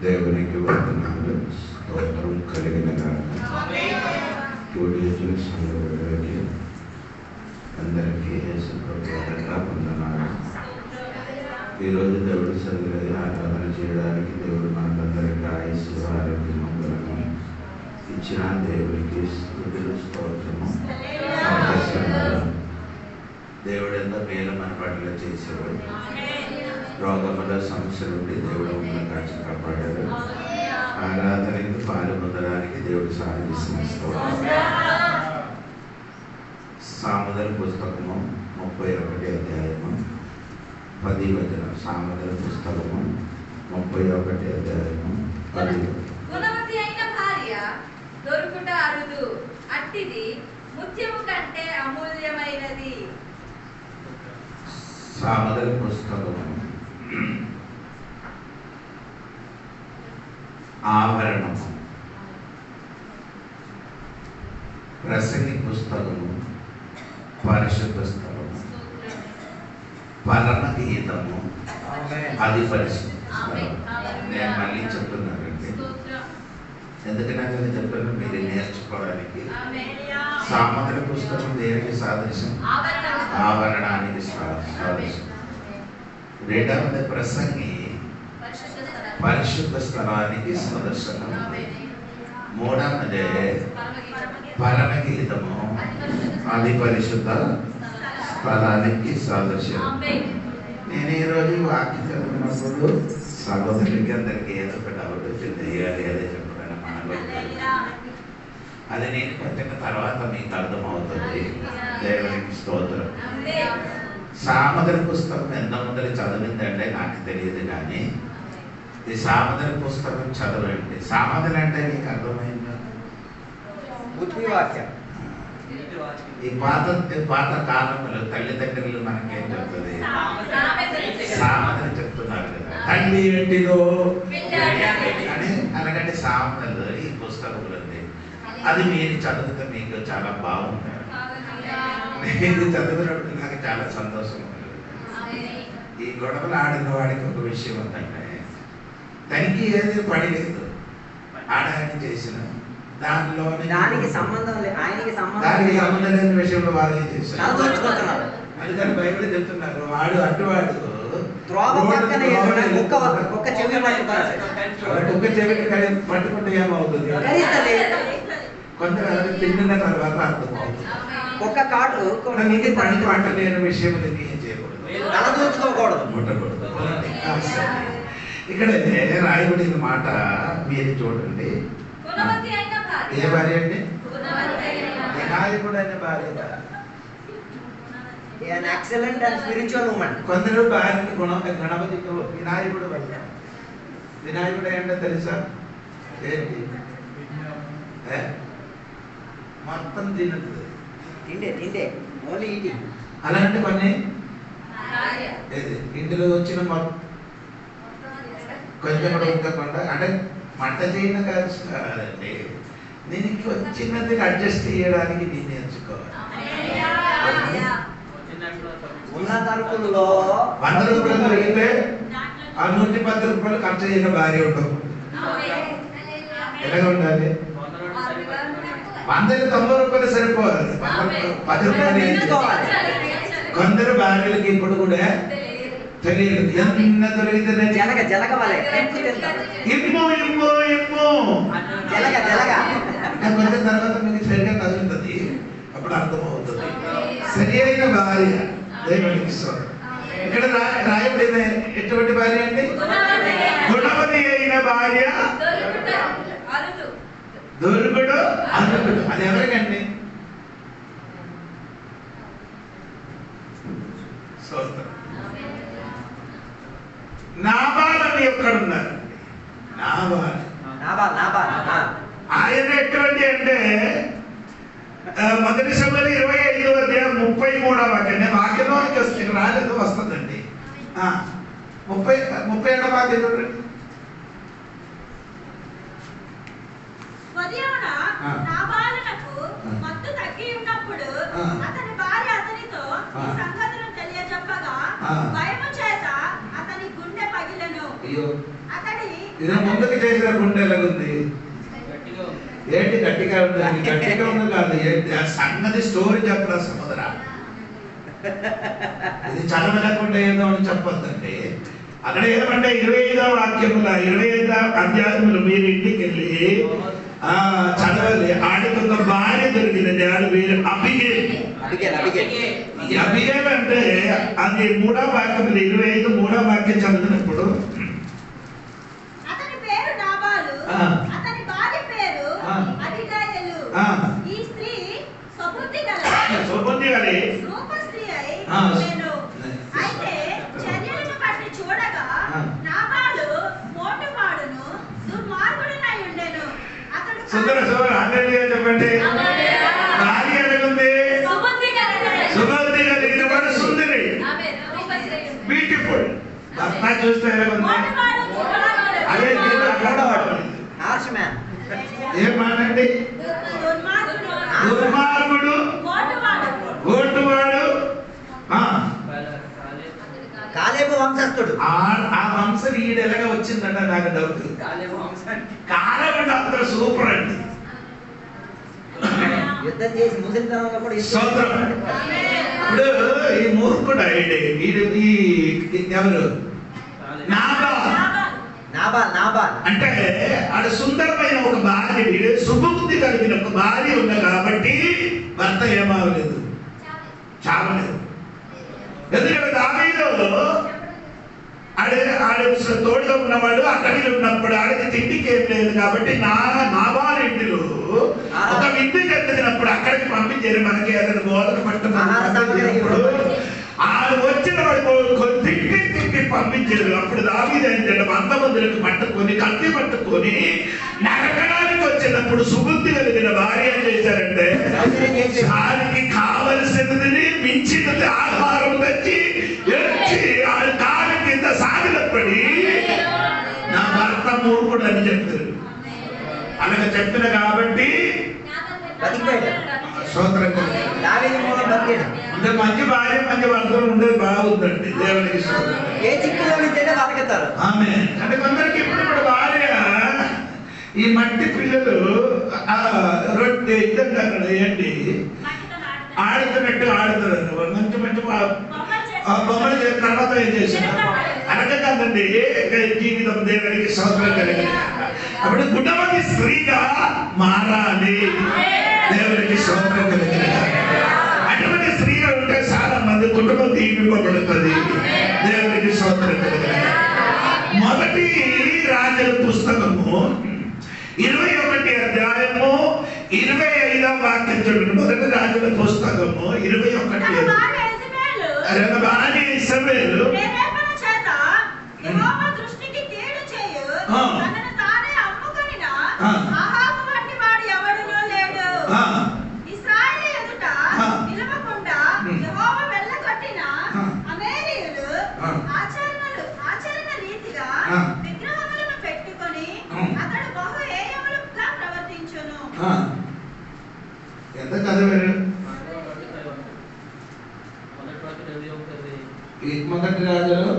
దేవునికి వందనాలు, స్తోత్రం కలిగిన సంఘకి అందరికీ యేసు ప్రభువుగా వందనాలు. ఈరోజు దేవుడి సన్నిధిలో ఆరాధన చేయడానికి దేవుడు మనందరికీ ఆయుస్సు ఆరోగ్యములను ఇచ్చిన దేవునికి స్తుతులు స్తోత్రము. దేవుడు ఎంతో మేలు మన పట్ల చేశాడు. రోగముల సమస్య నుండి దేవుడు మమ్మల్ని కాచి కాపాడాడు. ఆరాధనకి పాలు పొందడానికి దేవుడు సాధిస్తున్నాడు. సామెతల పుస్తకము 31 అధ్యాయము 10 వచనం. సామెతల పుస్తకము 31 అధ్యాయము 10. గుణవతి అయిన భార్య దొరుకుట అరుదు, అట్టిది ముత్యము కంటే అమూల్యమైనది. సామెతల పుస్తకము ఆవరణము. ప్రసంగి పుస్తకము పరిశుద్ధ స్థలము. పరమ గీతము అది పరిశుద్ధ స్థలం. నేను మళ్ళీ చెప్తున్నానండి, ఎందుకంటే అది చెప్పాను మీరు నేర్చుకోవడానికి. సామెతల పుస్తకం దేనికి సాదృశ్యం? ఆవరణానికి సాదృశ్యం. రెండవది ప్రసంగి పరిశుద్ధ స్థలానికి సదర్శనం. మూడవది పరమగీతము అది పరిశుద్ధ స్థలానికి సాదృశ్యం. నేను ఈరోజు వాక్యం చదివినప్పుడు సహోదరులకి అందరికీ ఏదో ఒక డౌట్ వచ్చింది, అదే చెప్పడానికి మనలో అది నేను కొంచెం తర్వాత మీకు అర్థమవుతుంది. దేవునికి స్తోత్రం. సామెతల పుస్తకం ఎంతమంది చదివిందంటే నాకు తెలియదు, కానీ ఈ సామెతల పుస్తకం చదవండి. సామెతలు అంటే మీకు అర్థమైందా? ఈ పాత కాలంలో తల్లిదండ్రులు మనకేం చెప్తుంది? సామెతలు చెప్తున్నారు కదా. తల్లి ఏంటిదో అని అలాగంటే సామెతలు ఈ పుస్తకంలో ఉంది. అది మీరు చదివితే మీకు చాలా బాగుంటుంది. నేను చదివినప్పుడు నాకు చాలా సంతోషం ఉంది. ఈ గొడవలు ఆడిన వాడికి ఒక విషయం ఉందంటే, తనకి ఏది పని లేదు, ఆడాయని చేసిన దానికి సంబంధం లేదు, దానికి సంబంధం లేని విషయంలో వాళ్ళు ఏం చేస్తారు? అందుకని బైబిల్ చెప్తున్నారు, వాడు అటువాడు ఒక్క చెవిని పట్టుకుంటే ఏమవుతుంది? కొందరు అది తిన్న తర్వాత అర్థమవుతుంది. ఒక్క కాటు పని పంట లేని విషయం ఏం చేయకూడదు, ముట్టకూడదు. ఇక్కడ రాయబడిన మాట మీరు చూడండి. ఏ భార్య అండి? వినాయకుడైన భార్య. Excellent and spiritual women. కొందరు భార్యని గణపతి వినాయకుడు వల్ల. వినాయకుడు ఏంటో తెలుసా? ఏంటి? మొత్తం తినదు, తిండే ఓన్లీ ఈటింగ్. అలాంటి కొన్ని ఇంటిలో వచ్చిన కొంచెం కూడా ఉండకుండా, అంటే మంట చేయడం కాదండి, దీనికి చిన్నది అడ్జస్ట్ చేయడానికి నేను నేర్చుకోవాలి. ఉన్న తరపుల్లో 100 రూపాయలు దొరికితే ఆ 110 రూపాయలు ఖర్చు చేయన భార్య ఉండవు. ఎలాగ ఉండాలి? 190 రూపాయలు సరిపోవాలి, 10 రూపాయలు. కొందరు భార్యలకి ఇప్పుడు కూడా తెలియదు, ఎంత దొరికితే జలగ కొంచెం తర్వాత మీకు సరిగా కదులుతుంది, అప్పుడు అర్థమవుతుంది. సరి అయిన భార్య దేవునికి ఇక్కడ రాయబడిన ఎటువంటి భార్య అండి? గుణవతి అయిన భార్య దొరుకుడు అరుకుడు. అది ఎవరికండి? నాబాలని ఎక్కడున్నారు? ఆయన ఎటువంటి అంటే మొదటి సమయంలో 25వ అధ్యాయం 33వ వాక్యం. వాక్యంలోకి వస్తే రాలేదు, వస్తుందండి. 37వ వాక్యం చూడండి. అతని భార్య అతనితో ఈ సంగతులను తెలియజెప్పగా భయము చేత అతని గుండె పగిలెను. అతడి ఇది ముందుకు చేసిన గుండె ఎలాగుంది? ఏంటి గట్టిగా ఉంది? గట్టిగా ఉంది కాదు, ఏంటి ఆ సంగతి స్టోరీ చెప్పరా సముద్ర. ఇది చదవలేకుండా ఏదో అని చెప్పొద్దండి. అక్కడ ఏమంటే 25వ వాక్యముల 25వ అధ్యాయములు మీరు ఇంటికి వెళ్ళి చదవాలి. ఆడికి ఒక భార్య దొరికిందండి. ఆడు పేరు అబిగేల్. అబిగేల్ అంటే అది 3వ వాక్యములు 25 3వ వాక్యం చదివినప్పుడు అతని పేరు నాబాలు, అతని భార్య పేరు అబిగయలు. ఈ స్త్రీ సుబుద్ధి గల రూపస్త్రీ అయి ఉండెను. అయితే చర్యలను బట్టి చూడగా నాబాలు మోటువాడును దుర్మార్గుడునై ఉండెను. అతడు చెప్పండి. భార్య ఎలాగుంది? సుబుద్ధి కలిగిన వాడు సుందరి, బ్యూటిఫుల్. భర్త చూస్తే ఎలాగుంది? అదే ఏం మాటండి? దుర్మార్గుడు, ఓటువాడు. కాలేబు వంశస్థుడు. ఆ వంశం ఈడు ఎలాగ వచ్చిందంట నాకు డౌట్. కాలేబు అందరూ సూపర్ అండి. యుద్ధం చేసి ముసలితనంలో కూడా ఇప్పుడు ఈ మూర్ఖుడు ఎవరు? నాబాల్ అంటే ఆడ సుందరమైన ఒక భార్య, సుబుద్ధి కలిగిన ఒక భార్య ఉంది కాబట్టి భర్త ఏమవలేదు, చావలేదు. ఎందుకంటే దావీదు ఆడ తోడుగా ఉన్నవాడు అడవిలో ఉన్నప్పుడు ఆడికి తిండికి ఏం లేదు కాబట్టి నాబాలు ఇంటిలో ఒక విందుకి ఎత్తినప్పుడు అక్కడికి పంపించారు. మనకి అతను గోడకు పట్టుకున్నప్పుడు ఆడు వచ్చిన వాడు తిట్టి పంపించారు. అప్పుడు దావీదు ఏంటంటే 100 మందికి పట్టుకొని కత్తి పట్టుకొని నరకడానికి వచ్చినప్పుడు సుబుద్ధి కలిగిన భార్య ఏం చేశారంటే దానికి కావలసినది మించినది ఆహారం తెచ్చి ఆడు కాలు కింద సాగినప్పటి నా భర్త మూర్ఖుడు అని చెప్తారు. అలాగే చెప్పిన కాబట్టి మంచి భార్య మంచి భర్తలు ఉండేది బాగుందండి. దేవునికి ఆమె అంటే కొందరికి ఇప్పుడు భార్య ఈ మట్టి పిల్లలు రొట్టె ఇద్దండి అక్కడ ఏంటి ఆడుతున్నట్టు ఆడుతారు. మంచి మంచి బొమ్మలు తర్వాత ఏం చేశారు అనగా కాదండి. జీవితం దేవునికి స్తోత్రం కలిగి అప్పుడు గుణవతి స్త్రీగా మారాలి. దేవునికి స్తోత్రం కలిగిన అటువంటి స్త్రీగా ఉంటే చాలా మంది కుటుంబం దీపింపబడుతుంది. దేవునికి స్తోత్రం కలిగిన మొదటి రాజుల పుస్తకము 21వ అధ్యాయము 25వ వాక్యం చూడండి. మొదటి రాజుల పుస్తకము 21 భార్య ఇశ్రాయేలు దృష్టికి కీడు చేయు తనను తానే అమ్ముకొనిన అహాబు వంటి వాడు ఎవడునూ లేడు. ఇశ్రాయేలు ఎదుట నిలవకుండా యెహోవా వెళ్ళగొట్టిన అమోరీయులు ఆచరణ రీతిగా విగ్రహములను పెట్టుకొని అతడు బహు హేయములుగా ప్రవర్తించును. ఎంత చదివారు? మొదటి రాజులు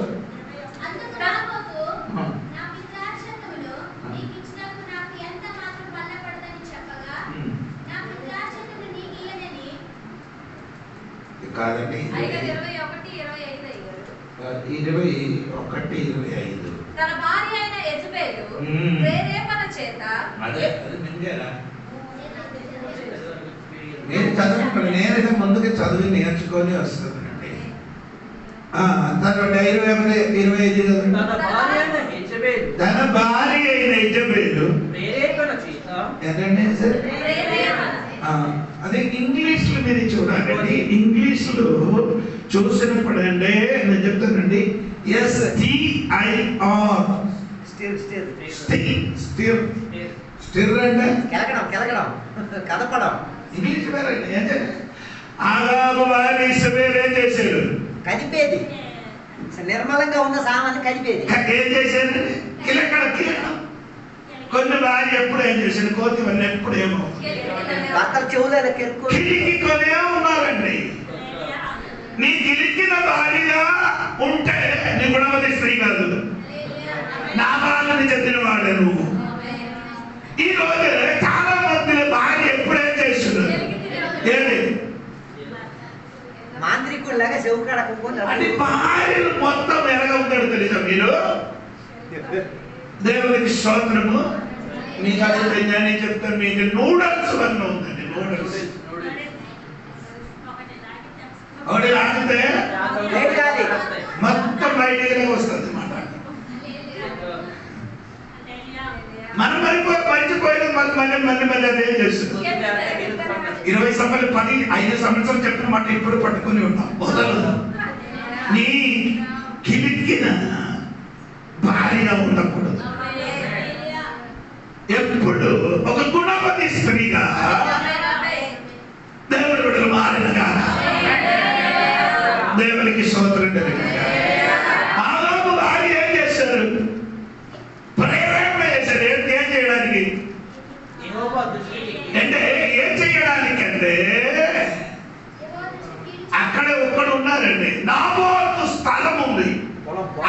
కాదండి 21:25 తన భార్య అయిన యెజబెలు ప్రేరేపణ చేత నేను చదువుకున్నాను. నేనైతే ముందుకు చదివి నేర్చుకొని వస్తానండి. తన భార్య అయిన యెజబెలు ఏంటండి అదే ఇంగ్లీష్ లో మీరు చూడాలండి. ఇంగ్లీష్ లో చూసినప్పుడు అంటే నేను చెప్తానండి STIR స్టిర్ అంటే కదపడం. ఇంగ్లీష్ పేరండి. ఆగాము వారి ఇశ్రాయేలు ఏం చేశాడు? కదిపేది. నిర్మలంగా ఉన్న సామాన్ని కదిపేది. ఏం చేశాడు? కిలకడ కొన్ని భార్య ఎప్పుడు ఏం చేశాడు? కోతి వల్ల ఎప్పుడు ఏమో భర్తల చెవులు కిలికి కొనే ఉన్నారండి. నీ కిలికిన భార్య ఉంటే నీ గుణవతి స్త్రీ కాదు. నాబాలని చెందినవాడు చెవు కాడ కుంకొని అంటే భార్యలు మొత్తం ఎలాగ ఉంటాడు తెలుసా మీరు? దేవునికి స్తోత్రము. మీకు అదే నేను చెప్తాను, మీకు నూడల్స్ వల్ల ఉందండి. నూడల్స్ ఒకటి లాగితే మొత్తం బయటికి వస్తుంది అన్నమాట. మనం మర్చిపోయిన మళ్ళీ అదే చేస్తుంది. 20 సంవత్సరాలు 5 సంవత్సరాలు చెప్పిన మాట ఇప్పుడు పట్టుకుని ఉన్నాం. వదలదు. నీ కిలికిన భార్యగా ఉండకూడదు. ఎప్పుడు ఒక గుణవతి స్త్రీగా దేవుడి బిడ్డలు మారినగా దేవునికి స్తోత్రం కలిగింది. ఆదాము భార్య ఏం చేశారు? ప్రేరేపణ చేశారు. ఏం చేయడానికి అంటే ఏం చేయడానికి అంటే అక్కడ ఒక్కడు ఉన్నారండి. నాబోతు స్థలం ఉంది.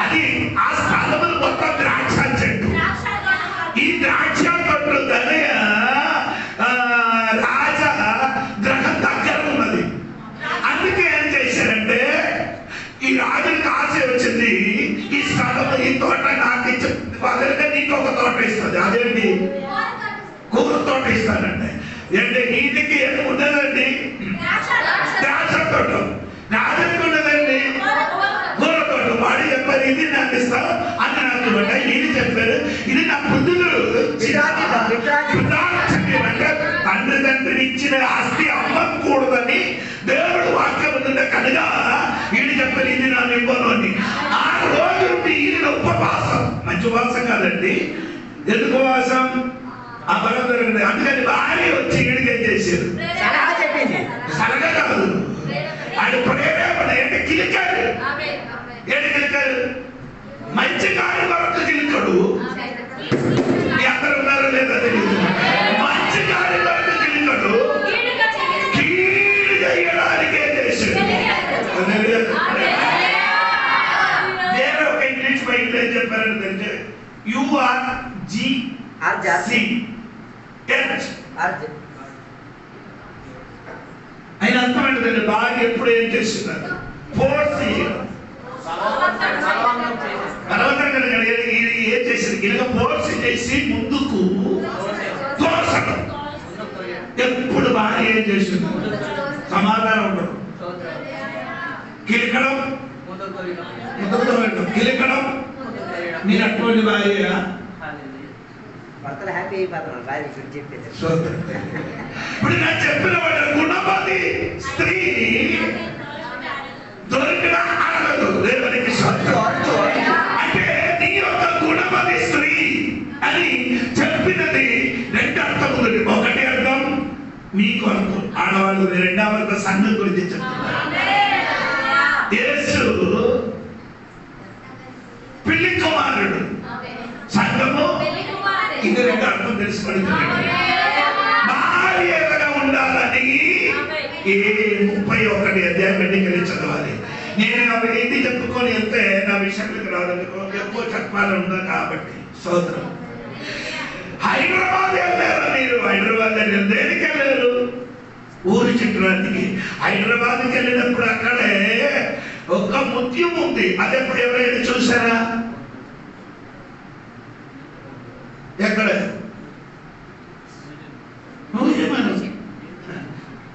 అది ఆ స్థలములు మొత్తం ద్రాక్ష చెట్టు. ఈ ద్రాక్ష చెట్టు దయ రాజా గ్రహం దగ్గర ఉన్నది. అందుకే ఏం చేశారంటే ఈ రాజుకి ఆశ వచ్చింది, ఈ స్థలం ఈ తోట నాకు ఇచ్చి వదలగా నీకు ఒక తోట ఇస్తుంది. అదేంటి? కూర తోట ఇస్తానండి. అంటే వీటికి ఏమి ఉండదండి? ద్రాక్ష తోట. రాజుకి ఉండదండి కూర తోట. వాడు చెప్పారు ఇది నాకు ఇస్తావు అని నాకు ఇది చెప్పారు. ఇది నా బుద్ధులు తండ్రి తండ్రిని ఇచ్చిన ఆస్తి అమ్మకూడదని దేవుడు వాక్యం ఉంటుండే కనుక వీడు చెప్పారు ఇది నా ఇవ్వను అని. ఆ రోజు నుండి ఈయన ఉపవాసం. మంచి ఉపవాసం కాదండి. ఎందుకు ఉపవాసం? ఆ బలం దొరికింది. అందుకని భార్య వచ్చి ఈడికేం చేశారు? సలహా కాదు, ఆయన ప్రేరేపణ. ఏంటి? కిలికాడు. ఏంటి కిలికాడు? మంచి కార్యం వరకు కిలికాడు. అందరు ఉన్నారో లేదా తెలియదు. మంచి కార్యం వరకు కిలికాడు. కీడు చేయడానికి ఏం చేశాడు? నేను ఒక ఇంగ్లీష్ బైక్ ఏం చెప్పారని తెలిసే URGC ఆయన అర్థం ఏంటంటే భార్య ఎప్పుడు ఏం చేస్తున్నారు? ఫోర్స్ ఏం చేసింది? ఇలా ఫోర్స్ చేసి ముందుకు తోసడం. ఎప్పుడు భార్య ఏం చేస్తున్నారు? సమాధానం ఉండదు. కిలికడం కిలికడం. మీరు అటువంటి భార్య భర్తలు హ్యాపీ అయిపోతున్నారు. భార్య చెప్పేది ఇప్పుడు నేను చెప్పిన వాడు గుణవతి స్త్రీ దొరికిన అనగదు. దేవునికి అంటే నీ యొక్క గుణవతి స్త్రీ అని చెప్పినది రెండు అర్థం ఉంది. ఒకటి అర్థం మీ కొరకు ఆడవాళ్ళు, రెండవ అర్థం సంఘం గురించి చెప్తున్నారు. యేసు పెళ్లి కుమారుడు, సంఘము. ఇది రెండు అర్థం తెలుసుకుంటున్నాడు. భార్యగా ఉండాలని 31 అధ్యాయం ఎన్నికలు చదవాలి. నేను ఏంటి చెప్పుకొని వెళ్తే నా విషయానికి రాదని ఎక్కువ చెప్పాలన్నా కాబట్టి స్తోత్రం. హైదరాబాద్ వెళ్ళారు మీరు. హైదరాబాద్ వెళ్ళారు. దేనికి వెళ్ళారు? ఊరి చిత్రానికి. హైదరాబాద్కి వెళ్ళినప్పుడు అక్కడే ఒక ముత్యం ఉంది. అది ఎప్పుడు ఎవరైనా చూసారా? ఎక్కడ?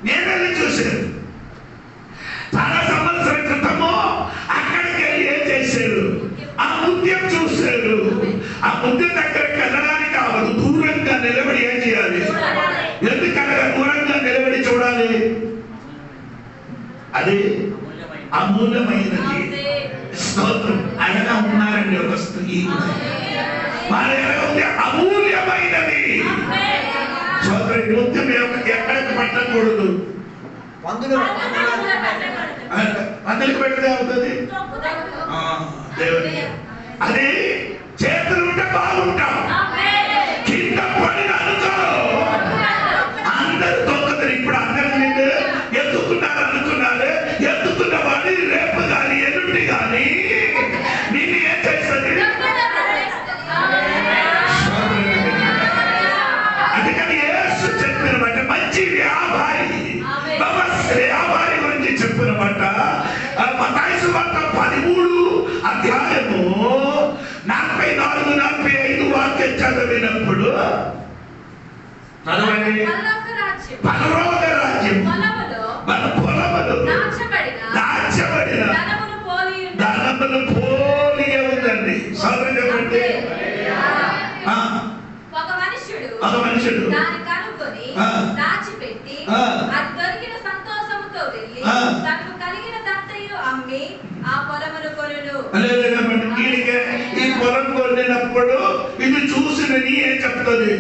నేను వెళ్ళి చూశాను. చాలా సంవత్సరం క్రితము అక్కడికి వెళ్ళి ఏం చేశారు? ఆ ముత్యం చూశారు. ఆ ముత్యం దగ్గరికి వెళ్ళడానికి కావాలి. దూరంగా నిలబడి ఏం చేయాలి? ఎందుకనగా దూరంగా నిలబడి చూడాలి. అది అమూల్యమైనది. స్తోత్రం. అనగా ఉన్నారండి ఒక స్త్రీ. వారు ఎలా ఉంది? అమూల్యమైనది. స్తోత్రం. ముత్యం ఎక్కడికి పట్టకూడదు. పందులకు పెడితే అవుతుంది. దేవుడికి అది చేతులు ఉంటే బాగుంటాం. కింద పడిన అనుకో అందరు తొక్కదు. ఇప్పుడు అందరి మీద ఎత్తుకున్నారు అనుకున్నారు. ఎత్తుకున్న వాడిని రేపు కానీ ఎల్లుండి కానీ నేను ఏం చేస్తుంది? అందుకని యేసు చెప్పినమాట మంచి వ్యాపారి, వ్యాపారి గురించి చెప్పినమాట చదివినప్పుడు చదవండి. పరలోక రాజ్యం మన పొలములు దాచబడిన ధనమును పోలి ఉందండి. సోదరు చెప్పండి. ఒక మనుషుడు దాన్ని కనుక్కొని దాచిపెట్టి అది దొరికిన సంతోషముతో వెళ్ళి తనకు కలిగిన దంతయు అమ్మి ఆ పొలమును కొనును. ఈ పొలం కొనినప్పుడు ఇది చూసిన నీ ఏం చెప్తుంది?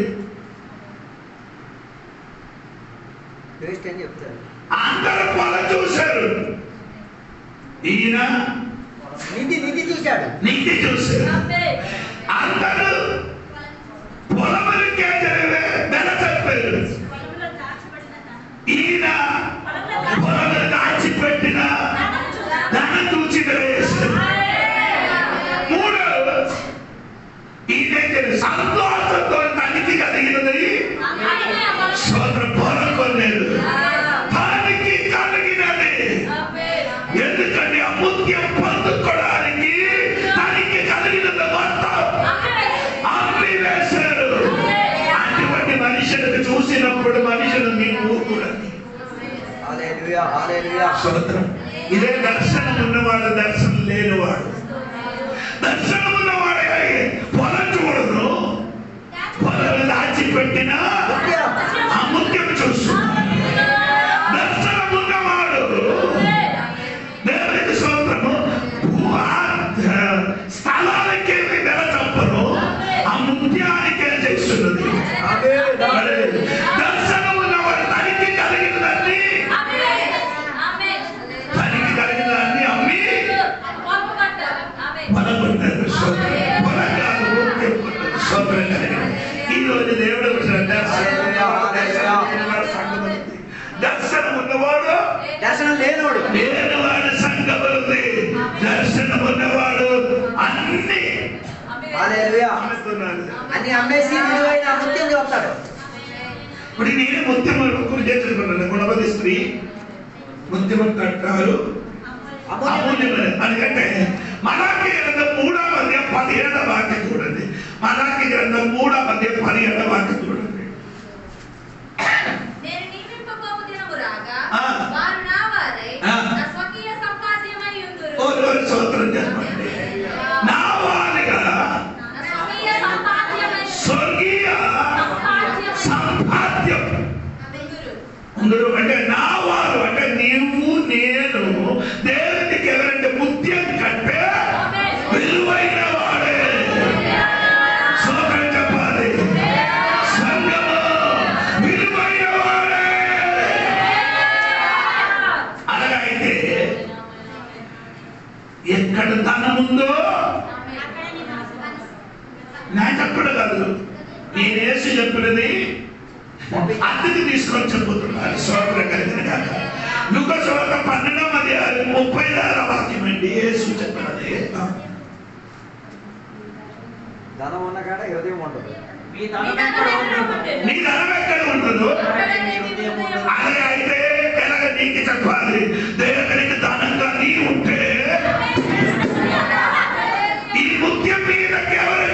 అందరూ పొలం చూశారు, ఈయన నిధి చూశాడు. నిధి చూశారు. అందరూ పొలములకే వెల చెప్పారు. ఈయన పొలములు దాచిపెట్టిన ధనం చూసి వేశారు. మూడో ఈయన సంతోషంతో తనకి కలిగినది సోదర పొలం కొనేది తనకి కలిగినది. ఎందుకంటే అముద్యం పొందుకోవడానికి తనకి కలిగినది మొత్తం అమ్మి వేశారు. అటువంటి మనుషులకు చూసినప్పుడు మనుషులు నీకు కూడా ఇదే దర్శనం ఉన్నవాడు, దర్శనం లేనివాడు. దర్శనం ఉన్నవాడే పొలం చూడదు, పొలం దాచిపెట్టిన ఆ ముఖ్యం చూస్తున్నాడు. దర్శనం ఉన్నవాడు దేవునికి స్తోత్రము స్థలాలకేమి వెల చెప్పరు, ఆ ముఖ్యానికే చేస్తున్నది. దర్శనం ఉన్నవాడు తనకి కలిగినదాన్ని అమ్మి పొలగొట్టారు. స్తోత్రం కలిగిన ఈ రోజు దేవుడు దర్శనం ఉన్నవాడు దర్శనం లేనివాడు సంఘం ఉంది. దర్శనం ఉన్నవాడు అన్ని అమ్మేసి విలువైన ముత్యం చూస్తాడు. ఇప్పుడు నేను ముత్యం చేసుకున్నాను. గుణపతి స్త్రీ ముత్యం కట్టారు అమూల్యమైన. ఎందుకంటే మలాకి గ్రంథం 3:17 వాక్యం చూడండి. మలాకి గ్రంథం 3:17 వాక్యం చూడండి. స్తోత్రం చెప్పండి. నా వారిగా స్వర్గీయ సంపాద్యం అందరూ అంటే నా వారు అంటే నీవు నేను దేవునికి ఎవరంటే ముత్యం కంటే విలువైన వాడే. స్తోత్రం చెప్పాలి. సంఘము విలువైన వాడే. అలాగైతే ఎక్కడ ధనముందో నా చెప్పడం కాదు, నేనేసి చెప్పినది అద్దెకి తీసుకొని చెప్పుతున్నాను. స్తోత్రం కలిగిన కాక లూకా సువార్త 12:36 వాక్యం అండి. యేసు చెప్పినది ధనం ఉన్న కాడ హృదయం ఉండదు. నీ ధనం ఎక్కడ ఉండదు. అదే అయితే ఎలాగ నీకు చెప్పాలి. దేవునికి ధనంగా నీ ఉంటే ఈ ముత్యం మీద ఎవరు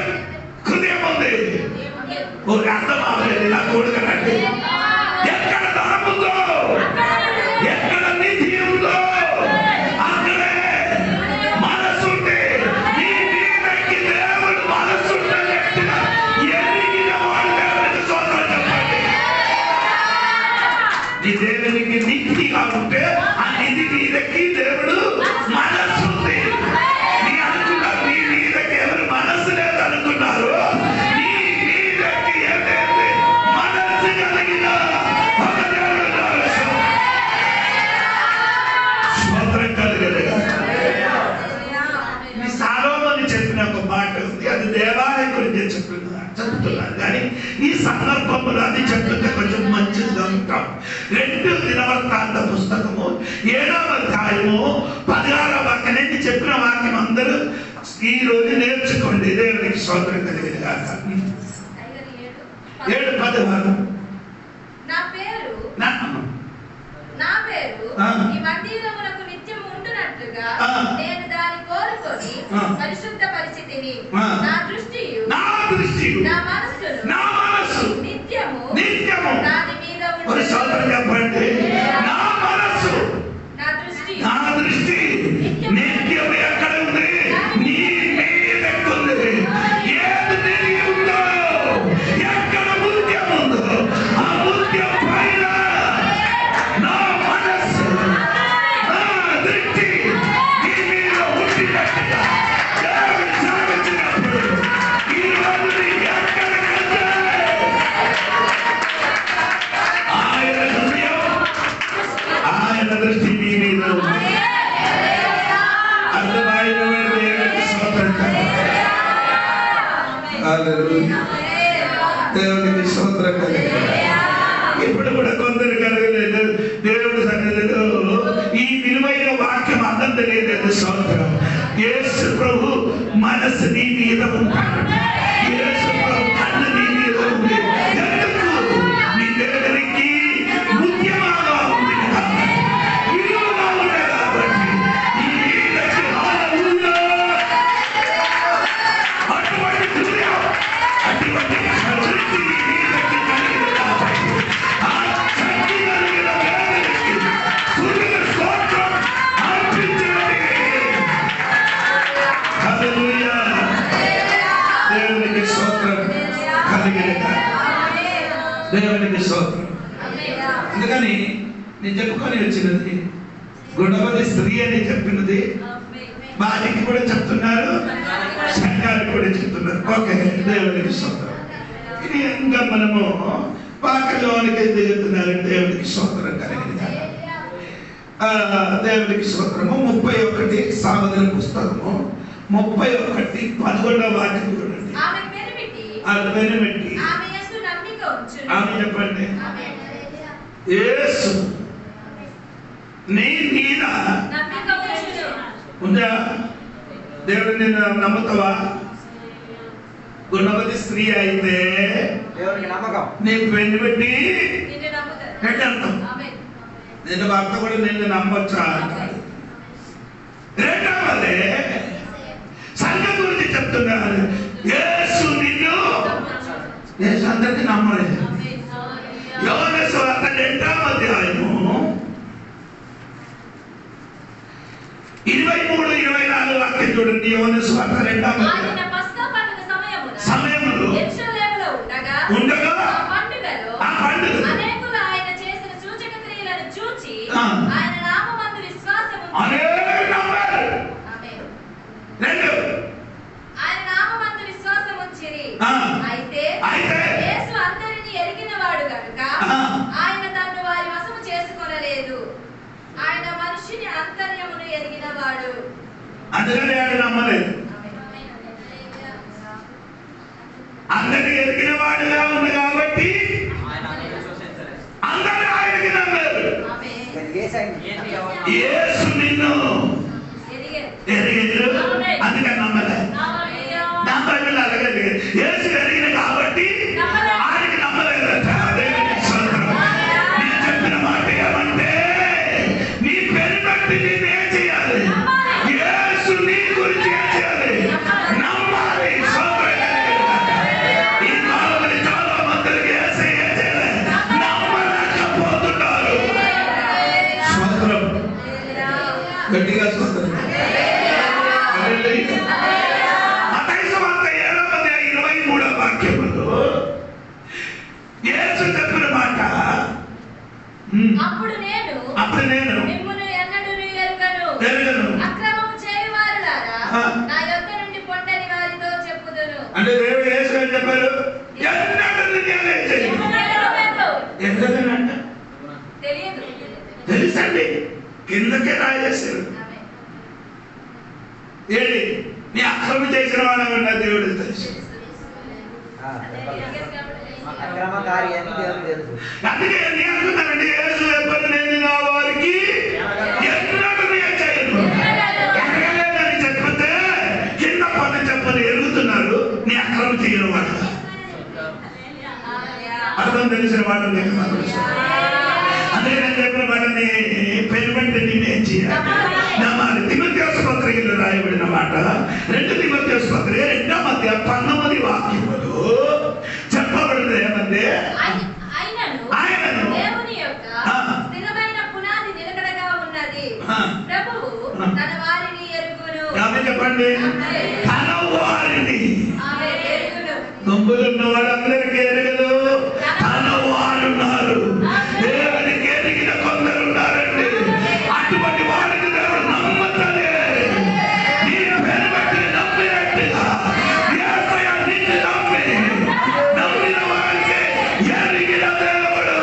హృదయం ఉంది. అర్థం అవ్వలేదు నా కొడుకనండి. ఎక్కడ ధనం ఉందో, ఎక్కడ నిధి ఉందో అక్కడే మనసు ఉంటే నీ మీదకి దేవుడు మనసు ఎరిగిన వాడు దేవునికి స్తోత్రం చెప్పండి. నీ దేవునికి నిధిగా ఉంటే ఆ నిధి మీదకి దేవుడు మనసు ఉంది. నీ అనుకున్నారు నీ మీదకి ఎవరు మనసు లేదు అనుకున్నారు. నీ మీదకి ఎవరైతే మనసు కలిగిన ఒక దేవుడు స్తోత్రం కలిగేదిగా. ఈ సాలోమోను చెప్పిన ఒక మాట ఉంది. అది దేవాలయం గురించి చెప్తున్నారు కానీ ఈ సందర్భంలో అది చెప్తుంటే కొంచెం మంచిది ఉంటాం. 2 దినవృత్తాంత పుస్తకము 7వ అధ్యాయము 16వ వాక్యం నుంచి చెప్పిన వాక్యం అందరూ ఈ రోజు నేర్చుకోండి. దేవునికి స్తోత్రం కలిగింది కాక. 7:16 నా పేరు ఈ మందిరమునకు నిత్యము ఉండునట్లుగా నేను దాని కోరుకొని పరిశుద్ధ పరిస్థితిని నా దృష్టి దృష్టి నా మనస్సు నిత్యము ఒక స్తోత్రం చెప్పండి. నా మనస్సు నా దృష్టి నిత్యం ఎక్కడ ఉంది? నీ మీద ఉంది. ఏది తిరిగి ఉందో, ఎక్కడ ముత్యం ఉందో ఆ ముత్యం పైన నా మనస్సు నా దృష్టి నీ మీద ఉండినట్టుగా దేవుడు సాగించినప్పుడు ఈ రోజు నీకు ఎక్కడికంటే ఆయన హృదయం ఆయన దృష్టి నీ మీద ఉంది. అర్థమైన దేవునికి స్తోత్రం. హల్లెలూయా. దేవునికి స్తోత్రం. ఇప్పుడు కూడా కొందరు కలగలేదు దేవుడి సన్నిధిలో ఈ విలువైన వాక్యం అర్థం తెలియలేదు. స్తోత్రం. యేసు ప్రభు మనసు నీ మీద ఉంటాడు. యేసు ప్రభు కన్ను నీ మీద ఉంది. ఎందుకు? నీ దగ్గరికి ముఖ్యమాగా ఉంది కాబట్టి, విలువగా ఉంది కాబట్టి నీ మీదకి హల్లెలూయా. అటువంటి హృదయం, అటువంటి దృష్టి నీ మీదకి కలిగింది కాబట్టి ఆ శక్తి కలిగిన దేవునికి స్తుతులు స్తోత్రం అర్పించండి. హల్లెలూయా. దేవునికి స్తోత్రం కలిగిన దేవునికి స్తోత్రం. అందుకని నేను చెప్పుకొని వచ్చినది గుణవతి స్త్రీ అని చెప్పినది భార్యకి కూడా చెప్తున్నారు, సంఘానికి కూడా చెప్తున్నారు. ఓకే, దేవునికి స్తోత్రం. ఇది ఇంకా మనము వాక్యంలోనికి దిగుతున్నారు. దేవునికి స్తోత్రం కలిగిన దేవునికి స్తోత్రము. 31 సామెతల పుస్తకము 31:11 వాక్యం చూడండి. ఆమె పెనిమిటి ఆమె చెప్పండి. యేసు నీ మీద ఉందా? దేవుడు నిన్ను నమ్ముతావా? గుణవతి స్త్రీ అయితే దేవునికి నమ్మకం. నీ పెనిమిటి అర్థం. నిన్ను భర్త కూడా నిన్ను నమ్మొచ్చా అంటాడు. రెండవది సంఘం గురించి చెప్తున్నారు. యేసు నిన్ను యేసు అందరికీ నమ్మలేదు. యోహాను సువార్త 2వ అధ్యాయము 23-24 వాక్యం చూడండి. యోహాను సువార్త 2వ అధ్యాయం. సమయములో ఉండగా ఆ పండుగలో అనేకులు ఆయన చేసిన సూచక క్రియలను చూచి ఆయన నామమందు విశ్వాసము అనేకులు నమ్మారు. రెండు ఆయన నామమందు విశ్వాసం ఉంచిరి. అయితే యేసు అందరిని ఎరిగినవాడు గనుక ఆయన తన్ను వారి వశము చేసుకొనలేదు. ఆయన మనిషిని అంతర్యమును ఎరిగినవాడు. అందుకని ఆయన నమ్మలేదు. అందరినీ ఎరిగిన వాడుగా ఉంది కాబట్టి అందరూ ఆయనకి నమ్మారు. యేసు నిన్ను ఎరిగారు, అందుకని నమ్మలే. నమ్మలు అలాగే యేసు ఎరిగిన కాబట్టి ఆయనకి నమ్మలేదట. నేను చెప్పిన మాట ఏమంటే నీ పేరు బట్టి నేనేం చేయాలి? యేసు నీ గురించి ఏం చేయాలి? నమ్మాలి. ఈ కాలంలో చాలా మందికి యేసు ఏం చేయాలి? నమ్మలేకపోతున్నారు. స్తోత్రం. గట్టిగా స్తోత్రం. మత్తయి సువార్త 7వ అధ్యాయం 23వ వాక్యములో యేసు చెప్పిన మాట, అప్పుడు నేను మిమ్మును ఎన్నడూను ఎరుగను. అక్రమము చేయువారులారా నా యొద్ద నుండి పొండని వారితో చెప్పుదును. అంటే దేవుడు యేసు ఏం చెప్పారు? ఎన్నడూను ఎరుగనంట. తెలుసండి, కిందకే రాయేశారు. ఏంటి నీ అక్రమం చేసిన వాడన్నా దేవుడు తెలుసు. అక్రమకారి అని దేవునికి తెలుసు. అందుకే నేను అనుకున్నానండి, యేసు చెప్పారు నేను నా వారికి ఎన్నడూను చేయను. ఎరగలేదని చెప్పితే కింద పని చెప్పని ఎరుగుతున్నారు. నీ అక్రమం చేయని వాడు అర్థం తెలిసిన వాడు నేను అందుకే నేను చెప్పిన వాడిని పెరుమంటే నేనేం చేయాలి? నమ్మాలి. తిమోథెయోసు పత్రికలో రాయబడిన మాట 2 తిమోథెయోసు పత్రిక 2వ అధ్యాయం 19వ వాక్యములో అనుకున్న వాళ్ళందరికీ ఎరగదు, తన వారున్నారు. దేవునికి ఎరిగిన కొందరు ఉన్నారండి. అటువంటి వారికి దేవుడు నమ్మతలే. నీ పేరు బట్టి నమ్మినట్టుగా యేసయ్య నిన్ను నమ్మిన వారికి ఎరిగిన దేవుడు.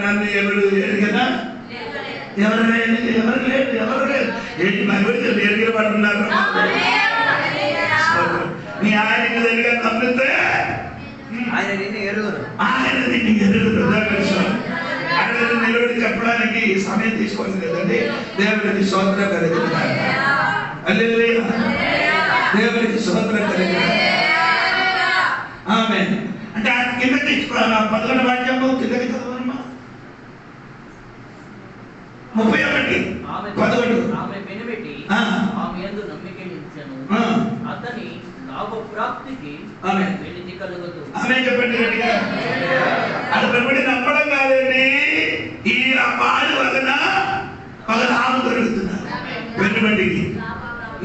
నన్ను ఎవరు ఎరిగినా ఎవరు లేదు, ఎవరు లేదు, ఎవరు లేదు. ఏంటి మరి ఎరిగిన వాడు ఉన్నారు. నీ ఆయనకి తెలియక నమ్మితే ఆయన నిన్ను ఎరుగును. ఆయన నిన్ను ఎరుగును. ఆయన నిలబడి చెప్పడానికి సమయం తీసుకోవాలి కదండి. దేవుడికి స్తోత్రం కలుగుతుంది. హల్లెలూయా. దేవుడికి స్తోత్రం కలుగుతుంది. ఆమేన్. అంటే కింద తీసుకోవాలి. 11వ వాక్యము కిందకి చదవమ్మా. 31 11. ఆమె పెనిపెట్టి ఆమె యందు నమ్మిక ఉంచెను. అతని లాభ ప్రాప్తికి వెలితి కలుగుతూ. ఆమేన్ చెప్పండి గట్టిగా. అది పెనిపెట్టి నమ్మడం కాదండి. ఈ వాడి వలన ఒక లాభం దొరుకుతున్నారు. పెనిపెట్టికి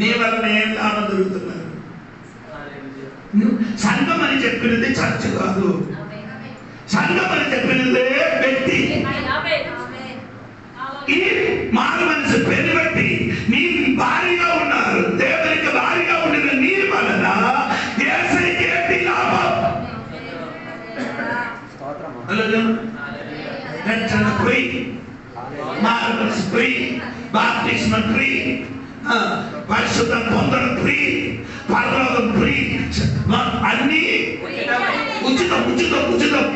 నీ వలన ఏం లాభం దొరుకుతున్నారు? సంఘం అని చెప్పినది చర్చ్ కాదు. సంఘం అని చెప్పినదే వ్యక్తి. ఈ మారు మనసు పేరు బట్టి నీ భారీగా ఉన్నారు. దేవునికి భారీగా ఉండిన నీ వలన యేసయ్యకి ఏంటి లాభం? రక్షణ ఫ్రీ, మారు మనసు ఫ్రీ, బాప్తిస్మం ఫ్రీ, పరిశుద్ధం పొందడం ఫ్రీ, పరలోకం ఫ్రీ, అన్ని ఉచితం ఉచితం ఉచితం.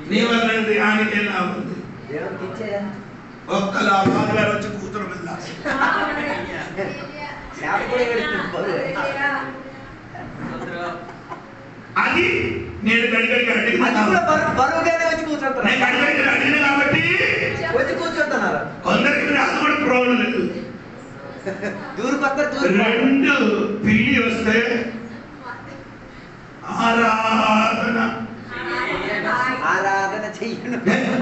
నీ వల్ల ఆయనకి ఏం లాభం ఉంది? ఒక్క లాభాలు గారు వచ్చి కూతురు మీద అది నేను గడిగడిగా అడిగిన కాబట్టి వచ్చి కూర్చుంటున్నారు. కొందరికి అది కూడా ప్రాబ్లం లేదు. రెండు పిల్లి వస్తే ఆరాధన చెయ్యను,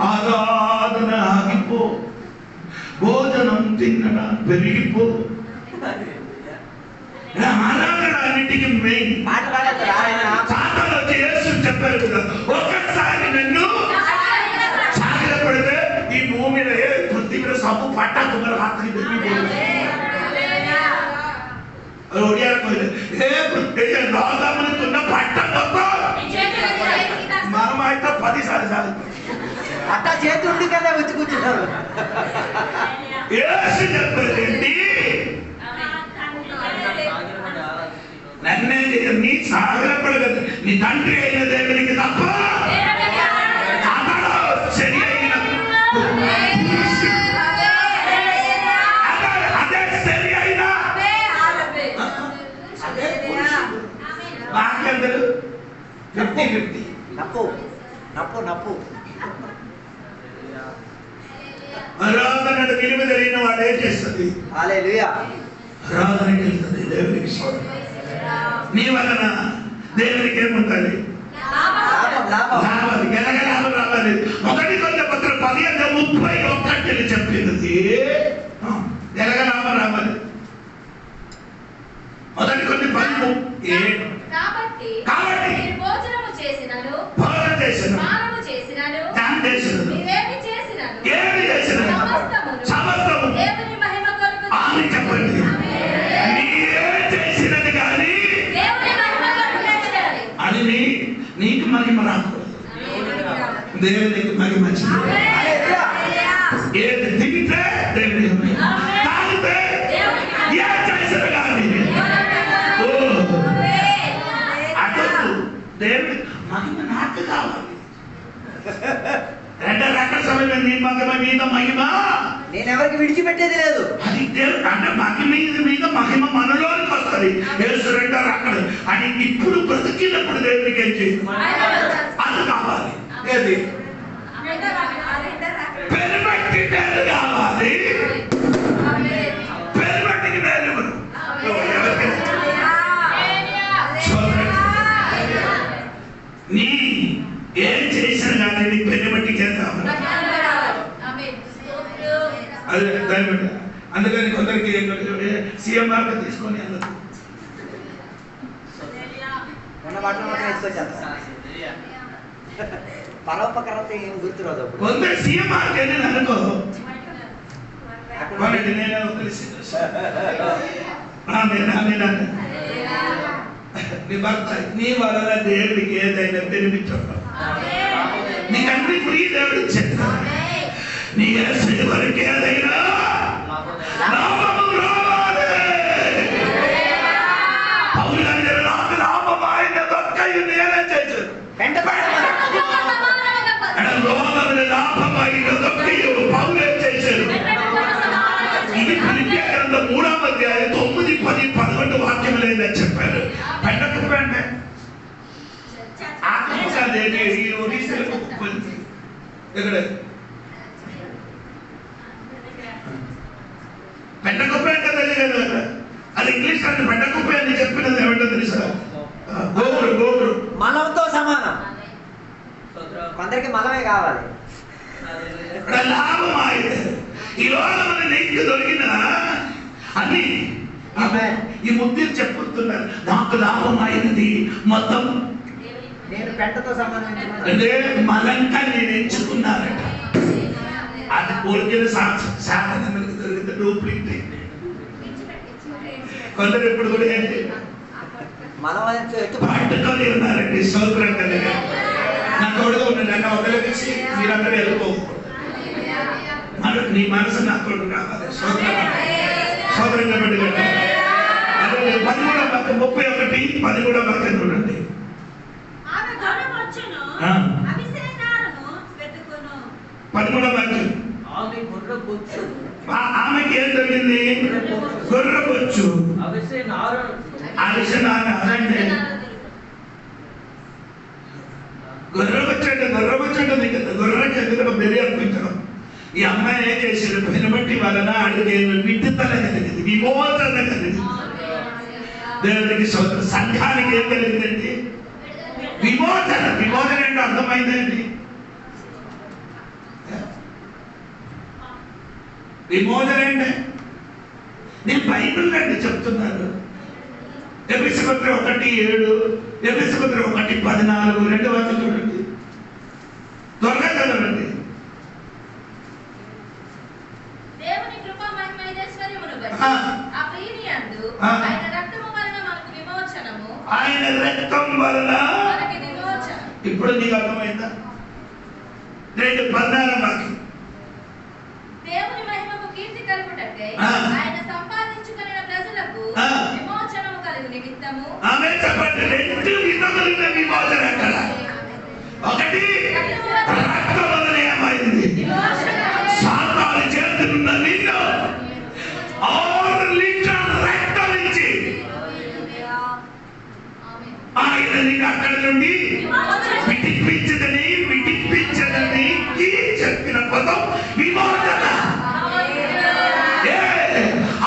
ఆరాధన ఆగిపో, భోజనం తిన్నడా పెరిగిపో. ఆరాధన అన్నిటికీ మెయిన్. సాతాను వచ్చి యేసు చెప్పారు కదా, ఒక్కసారి నన్ను సాగిలపడితే ఈ భూమి మీద పృథ్వీ మీద సబ్బు పట్టా తుమ్మల రాత్రి పట్ట మనం అయితే 10 సార్లు చాలు. అట్టా చేతి ఉండి కదా వచ్చి కూర్చున్నారు. యేసు చెప్పేది నన్నే నీ సాగరపడగదు. నీ తండ్రి అయిన దేవునికి తప్ప సరి అయిన అదే సరి అయిన వాక్యందరూ 50-50. నప్పు నప్పు నప్పు. ఆరాధన విలువ తెలియని వాడు ఏం చేస్తుంది? హల్లెలూయా. ఆరాధనకి వెళ్తుంది. దేవునికి స్తోత్రం. నీ వలన దేవునికి ఏముంటుంది? లాభాలు. ఎలాగ లాభం రావాలి? 1 కొరింథీయుల 10:31 చెప్పింది. ఎలాగ లాభం రావాలి? 1 కొరింథీయుల 10:7. కాబట్టి భోజనము చేసినను, స్నానము చేసినను, ఏమి చేసినను సమస్తము దేవుని మహిమ కొరకు అని చెప్పండి. నీవే చేసినది కానీ అది నీకు మహిమ రాకూడదు. దేవునికి మహిమ వచ్చింది. ఏది తింటే దేవుని తాగితే ఏ చేసిన కానీ దేవుడి మహిమ నాకు కావాలి. రకరకాల సమయం నీ మహిమ మీద మహిమ నేను ఎవరికి విడిచిపెట్టేది లేదు. అది దేవుడు అంటే మహిమ మీద మహిమ మనలోనికి వస్తుంది. యేసు రెండో అక్కడ అని ఇప్పుడు బ్రతికినప్పుడు దేవుడికి ఏం చేయదు? అది కావాలి. ఏది పెరుబట్టి నేను కావాలి. పెరుబట్టికి నేను నీ ఏం చేసిన కానీ నీ పెళ్లి బట్టికి ఏం కావాలి? అందుకని కొందరికి సీఎం మార్క్ తీసుకొని అందరు ఉన్న బట్టలు మాత్రం వేసుకొచ్చేస్తా. పరోపకరత ఏం గుర్తురాదు అప్పుడు. కొందరు సీఎం మార్క్ అని అనుకో నేనే తెలిసి నీ భర్త నీ వలన దేవుడికి ఏదైనా బెనిఫిట్ నీకు అన్ని ఫ్రీ దేవుడు ఇచ్చాడు. నీ వరకు ఏదైనా లాభము రావాలి. పౌరులందరూ నాకు లాభం ఆయన దొక్కయ్య నేనే చేశారు. రోమములు లాభం ఆయన దొక్కయ్య పౌరులు చేశారు. ఇది ఫిలిప్పీ గ్రంథం 3వ అధ్యాయం 9, 10, 11 వాక్యములు ఏందని చెప్పారు. పెండకుప్ప అంటే ఆత్మకాదేవి ఇక్కడ పెండకుప్ప అంటే తెలియదు కదా. అది ఇంగ్లీష్ అంటే పెండకుప్ప అని చెప్పినది ఏమంటో తెలుసా? గోగురు గోగురు మలంతో సమానం. కొందరికి మలమే కావాలి. లాభం ఆయన ఈ లోకమున నీకు దొరికిన అని ఈ ముద్దులు చెప్పుతున్నారు. నాకు లాభం అయినది మొత్తం నేను పెంటతో సమానం. మలంతా నేను ఎంచుకున్నానట. అది కోరికల సాధనకు దొరికితే డూప్లికేట్. కొందరు ఇప్పుడు కూడా ఏంటి పట్టుకొని ఉన్నారండి. సౌకర్యం కలిగి నా తోడుగా ఉండండి అన్న వదిలేసి మీరందరూ వెళ్ళిపోకూడదు. నీ మనసు నా తోడు కావాలి. సోదరంగా పెట్టుకోండి. 13వ వాక్యం 31, 13వ వాక్యం చూడండి. 13వ వాక్యం ఆమెకి ఏం జరిగింది? గొర్రెబొచ్చు. గొర్రెబొచ్చు అంటే గొర్రెకి ఎందుకంటే బెరి అర్పించడం. ఈ అమ్మాయి ఏం చేశారు? పెనుబట్టి వలన అడిగే విడుదల కలిగింది, విమోచన కలిగింది. దేవుడికి సంఘానికి ఏం కలిగిందండి? విమోచన. విమోచన అంటే అర్థమైందండి. విమోచన అంటే నేను బైబిల్ అంటే చెప్తున్నాను. ఎఫెసీ పత్రిక 1:7, ఎఫెసీ పత్రిక 1:14 2 వాక్యాలు చూడండి. త్వరగా చదవండి. దేవుని కృప మహిమ ఐశ్వర్యమును బట్టి ఆ ప్రియనియందు ఆయన రక్తము వలన మనకు విమోచనము. ఆయన రక్తం వలన మనకి విమోచన. ఇప్పుడు నీకు అర్థమైందా? 2:14 వాక్యం. దేవుని మహిమకు కీర్తి కలుగుటకై ఆయన సంపాదించుకొనిన ప్రజలకు విమోచనము కలుగు నిమిత్తము. ఆమె చెప్పండి. 2 విధములైన విమోచన అక్కడ. ఒకటి రక్తం వలన ఏమైంది? సాతాను చేతులున్న నిన్ను 6 లీటర్ల రక్తం ఇచ్చి ఆయన నీకు అక్కడ నుండి విడిపించదని చెప్పిన పదం విమోచన.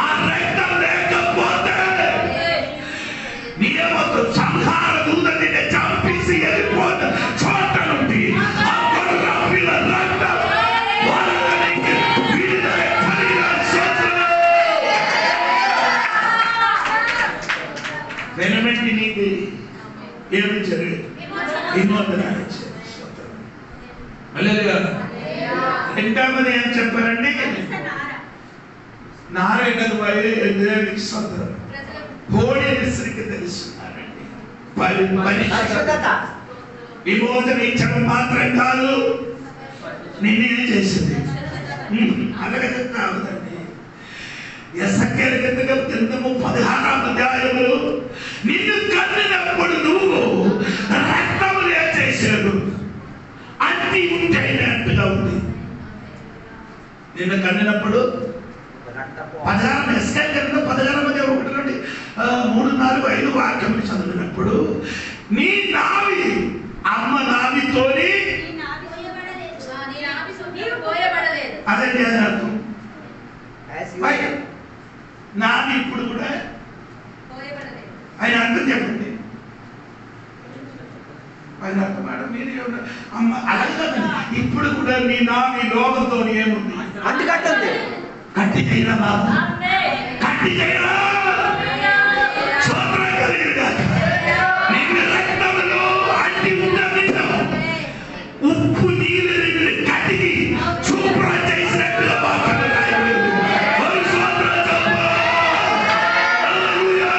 ఆ రక్తం లేకపోతే నియమతో సంహార దూత నిన్ను చంపేసి వెళ్ళిపోతే చోట నుండి ఆ గొర్రెపిల్ల రక్తం వాళ్ళకి విడుదల కలిగిన స్తోత్రం. వెనబెట్టి నీకు ఏమి జరిగింది? విమోచన. రెండవది ఏం చెప్పారండి? నారాయణ దేవుడికి స్తోత్రం. హోలీనెస్కి తెలుస్తున్నారండి. విమోచన ఇచ్చడం మాత్రం కాదు, నిన్నే చేసింది. అలాగే చెప్తావుదండి. ఎస్ఎక్కేల్ గ్రంథము 16వ అధ్యాయములు నిన్ను కన్నినప్పుడు నువ్వు రక్తము చేశాడు. అన్ని ఉంటైనట్టుగా ఉంది. నిన్ను కన్నినప్పుడు 16 ఎస్ఎక్కేల్ గ్రంథం 16వ అధ్యాయం 1 నుండి 3, 4, 5 వాక్యములు చదివినప్పుడు నీ నావి అమ్మ నావితోని అదండి అది అర్థం. నావి ఇప్పుడు కూడా ఆయన అర్థం చెప్పండి. ఆయన అర్థం మేడం మీరు అమ్మ అలాగే ఇప్పుడు కూడా నీ నావి లోకంతో ఏముంది? అంటుకట్టుంది. కట్టి చేయరా బాబు, కట్టి చేయరా. స్తోత్రం కలుగునుగా. నిన్ను రక్తంలో అంటి ఉన్న నిజం ఉప్పు నీళ్ళు కట్టికి శుభ్రం చేసినట్టుగా వాక్యం రాయబడింది. స్తోత్రం చెప్పు. హల్లెలూయా.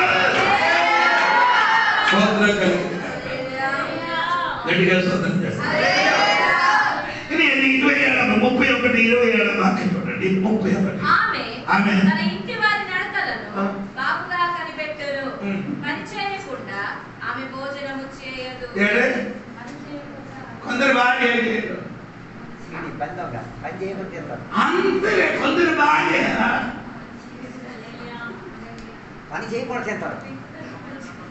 స్తోత్రం కలుగునుగా. గట్టిగా స్తోత్రం చేస్తాను. 27 వాక్యం చూడండి. 31. ఆమె తన ఇంటి వారి నడకలను బాగుగా కనిపెట్టును. పని చేయకుండా ఆమె భోజనము చేయదు. కొందరు భార్య పని చేయకుంటే అంతే. కొందరు భార్య పని చేయకుండా చేస్తారు.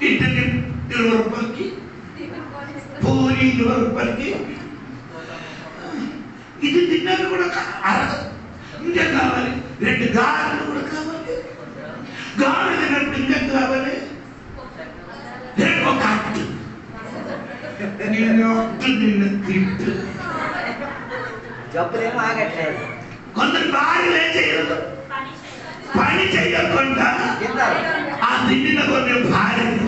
ఇంటికి 20 రూపాయలకి పూరి 20 రూపాయలకి ఇది తిన్నాక కూడా అరగదు. ఇంకేం కావాలి? 2 గారెలు కూడా కావాలి. గారెలు తిన్నప్పుడు ఇంకేం కావాలి? ఒక అట్టు. నేను అట్టు నిన్ను తిట్టు. జబ్బులేమో ఆగట్లేదు. కొందరు భార్యలు ఏం చేయరు, పని చేయకుండా ఆ తిండిన కొన్ని భార్యలు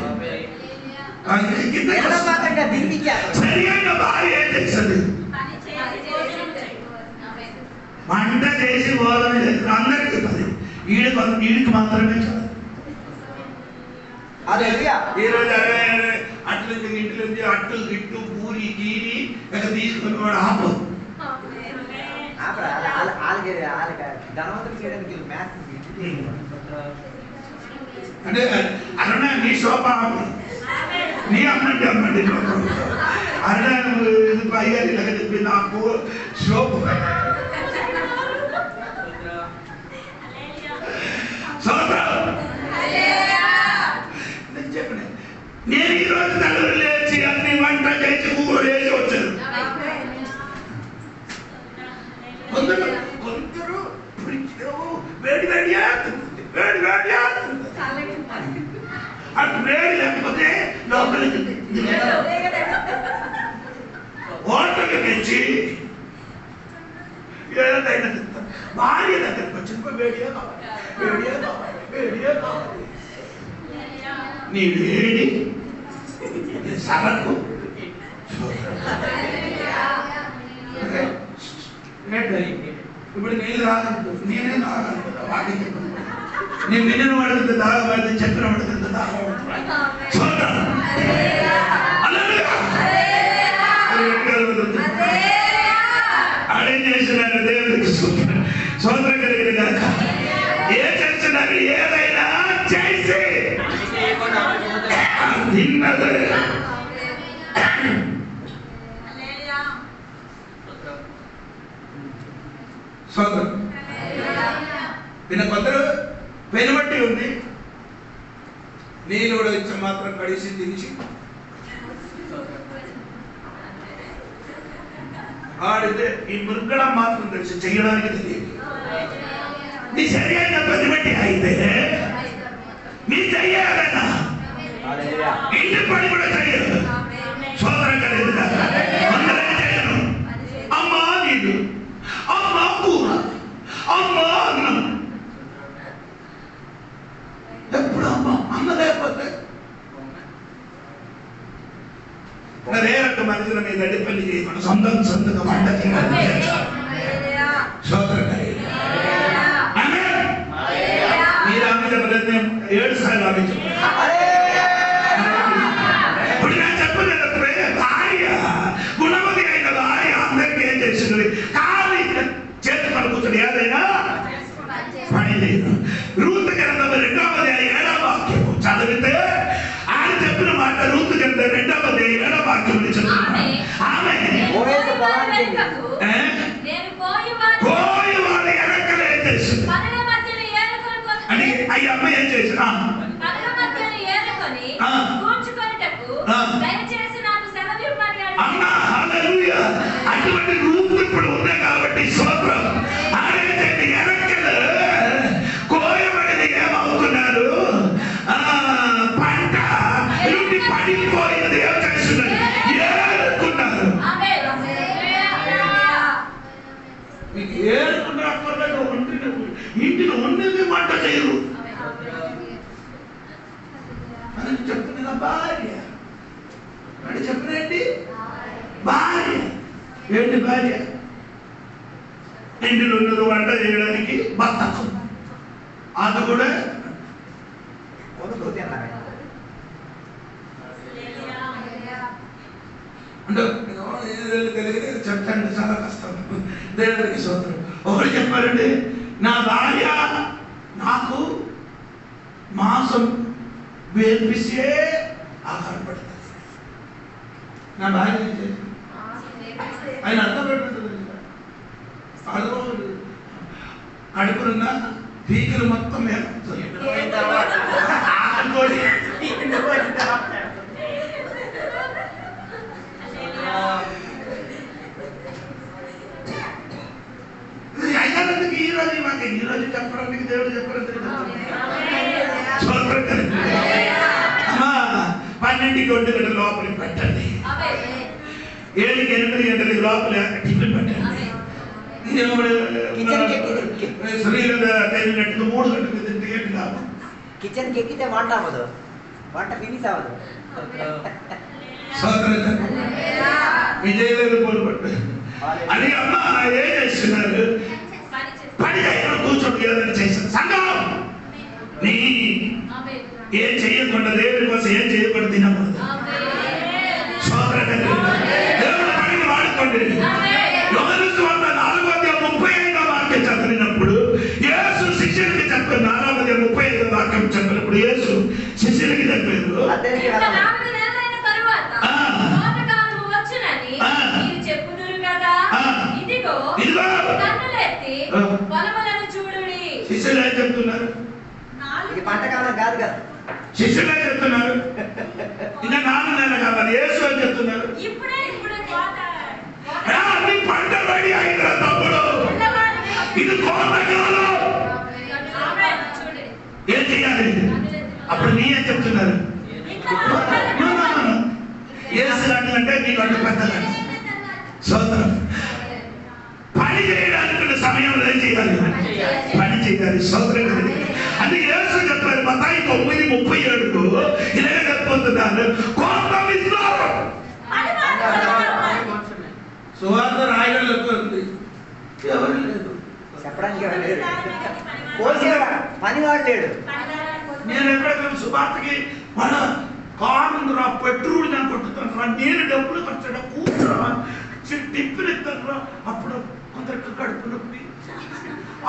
సరిగా భార్య ఏం చేస్తుంది? వంట చేసి భోజనం చేసి అందరికీ పది. వీడికి మాత్రమే కాదు. ఈ రోజు అట్లు ఇంట్లో అట్టు గిట్టు పూరి గీరి ఇక తీసుకుని వాడు ఆపు. అంటే అరుణ నీ శోభ ఆపు, నీ అమ్మంటే అమ్మండి. అరుణ ఇది పైగా ఇలాగ చెప్పి నాకు శోభ. నేను ఈ రోజు తల్లి లేచి అన్ని వంట చేసి కూర వేసి వచ్చాను. కొందరు వేడి వేడియా వేడి వేడియా అటు వేడి లేకపోతే లోపలికి ఓటకి తెచ్చి ఏదైనా భార్య దగ్గరకు వచ్చినప్పుడు వేడియా కావాలి, వేడియా కావాలి, వేడియా కావాలి. నీ వేడి సరకు ఇప్పుడు నేను రాగలను, నేనే రాగలను. వాక్యం చెప్పను. నేను వినిన వాడికి దాగబడి చెప్పిన వాడికి దాగబడుతున్నాను. అడేం చేసినారు దేవుడికి సోదరం కలిగిన కాక ఏ చేస్తున్నారు? ఏదైనా చేసి తిన్నది. సోదరం నిన్న కొందరు పెనుబట్టి ఉంది, నేను కూడా ఇచ్చే మాత్రం కడిసి తినిసి ఆడితే ఈ మురుగడం మాత్రం తెలిసి చేయడానికి తెలియదు. నీ సరైన పెనుబట్టి అయితే నీ చెయ్యాలన్నా ఇంటి పని కూడా చెయ్యదు. సోదరం కలిగింది కదా, అందరూ చేయను. అమ్మా నీళ్ళు, అమ్మా కూర, అమ్మా అన్నం. ఎప్పుడు అమ్మ లేకపోతే ఏ రకం మనుషుల మీద అడిపల్లి చేయకుండా సొంతగా వంట చేయాలి. సోదరం కలిగింది. మీరు ఆమె 7 సార్లు ఆమె ఇప్పుడు నేను చెప్పలేదు. భార్య గుణవతి అయిన భార్య అందరికీ ఏం చేసింది? ఖాళీ చేతి పలుకుతుంది, ఏదైనా పని లేదు. రూతు గ్రంథం 2వ వాక్యము చదివితే ఆయన చెప్పిన మాట రూతు గ్రంథం 2వ వాక్యం చెప్తున్నా. ఆమె పోయి వాళ్ళ ఎనకలు ఏం చేసింది అని అయ్యి అమ్మ ఏం చేసిన అమ్మా హల్లెలూయా. అటువంటి రూపు ఇప్పుడు ఉన్నాయి కాబట్టి స్తోత్రం. ఆడేంటి ఎనకలు కోయబడిని ఏమవుతున్నారు? పంట నుండి పడిపోయినది ఏం చేస్తున్నారు? ఏరుకున్నారు. మీకు ఏరుకున్నారు. ఏంటి భార్య ఇంటిలో ఉన్నది వంట చేయడానికి బతకం, అది కూడా కొనుక్కు తిన్నారు. అంటే కలిగితే చెప్తాను, చాలా కష్టం. దేవుడికి స్తోత్రం. ఒకరు చెప్పారండి, నా భార్య నాకు మాంసం వేర్పిస్తే ఆహారం పడుతుంది. నా భార్య ఆయన అర్థం పెట్టుకుంటుంది. కడుపులున్న పీకలు మొత్తం ఆకలి అయినందుకు ఈ రోజు చెప్పడానికి దేవుడు చెప్పడం అమ్మా 12కి 1 గంటల లోపలికి పెట్టండి, 7కి 8 గంటలకి లోపల టిఫిన్ పెట్టండి. స్త్రీలు తిరిగినట్టు 3 గంటలకు తింటే ఏంటి కాదు. కిచెన్కి ఎక్కితే వంట అవ్వదు, వంట ఫినిష్ అవ్వదు. విజయలేదు పోల్పట్టు అని అమ్మ ఏం చేస్తున్నారు? పని చేయడం కూర్చోటి ఏదైనా చేశారు. సంఘం నీ ఏం చేయకుండా దేవుడి కోసం ఏం చేయకుండా తినకూడదు. దేవుడు పనిని వాడుకోండి. యోహాను సువార్త 4:35 వాక్యం చదివినప్పుడు యేసు శిష్యులకి చెప్పారు. 4:35 వాక్యం చెప్పినప్పుడు యేసు శిష్యులకి చెప్పారు, శిష్యులు ఏం చెప్తున్నారు? ఇది పంటకాలం కాదు కదా. శిష్యులు ఏం చెప్తున్నారు? ఇంకా 4 నెలలు కావాలి. యేసు ఏం చెప్తున్నారు? అన్ని పంట రెడీ అయిందిరా తమ్ముడు, ఇది కోతకాలం, ఏం చేయాలి? అప్పుడు నీ ఏం చెప్తున్నారు? యేసు అంటే నీకు అడ్డు పెట్టాలని. సోదరం పని చేయడానికి సమయంలో ఏం చేయాలి? పని చేయాలి. సోదరం కలిగి అందుకే యేసు చెప్పారు మత్తయి 9:37 ఇలాగే చెప్పుకుంటున్నారు, కోత విస్తారం. సువార్త రాయగలకు ఉంది, ఎవరు లేదు చెప్పడానికి ఎవరు లేరు, కోసేవాడు పనివాడు లేడు. నేను ఎక్కడ సువార్తకి మన కారు రా, పెట్రోల్ నేను కొట్టుతాను రా, నేను డబ్బులు ఖర్చు కూర్చోరా, టిప్పులు ఇస్తాను రా. అప్పుడు కొందరికి కడుపు నొప్పి,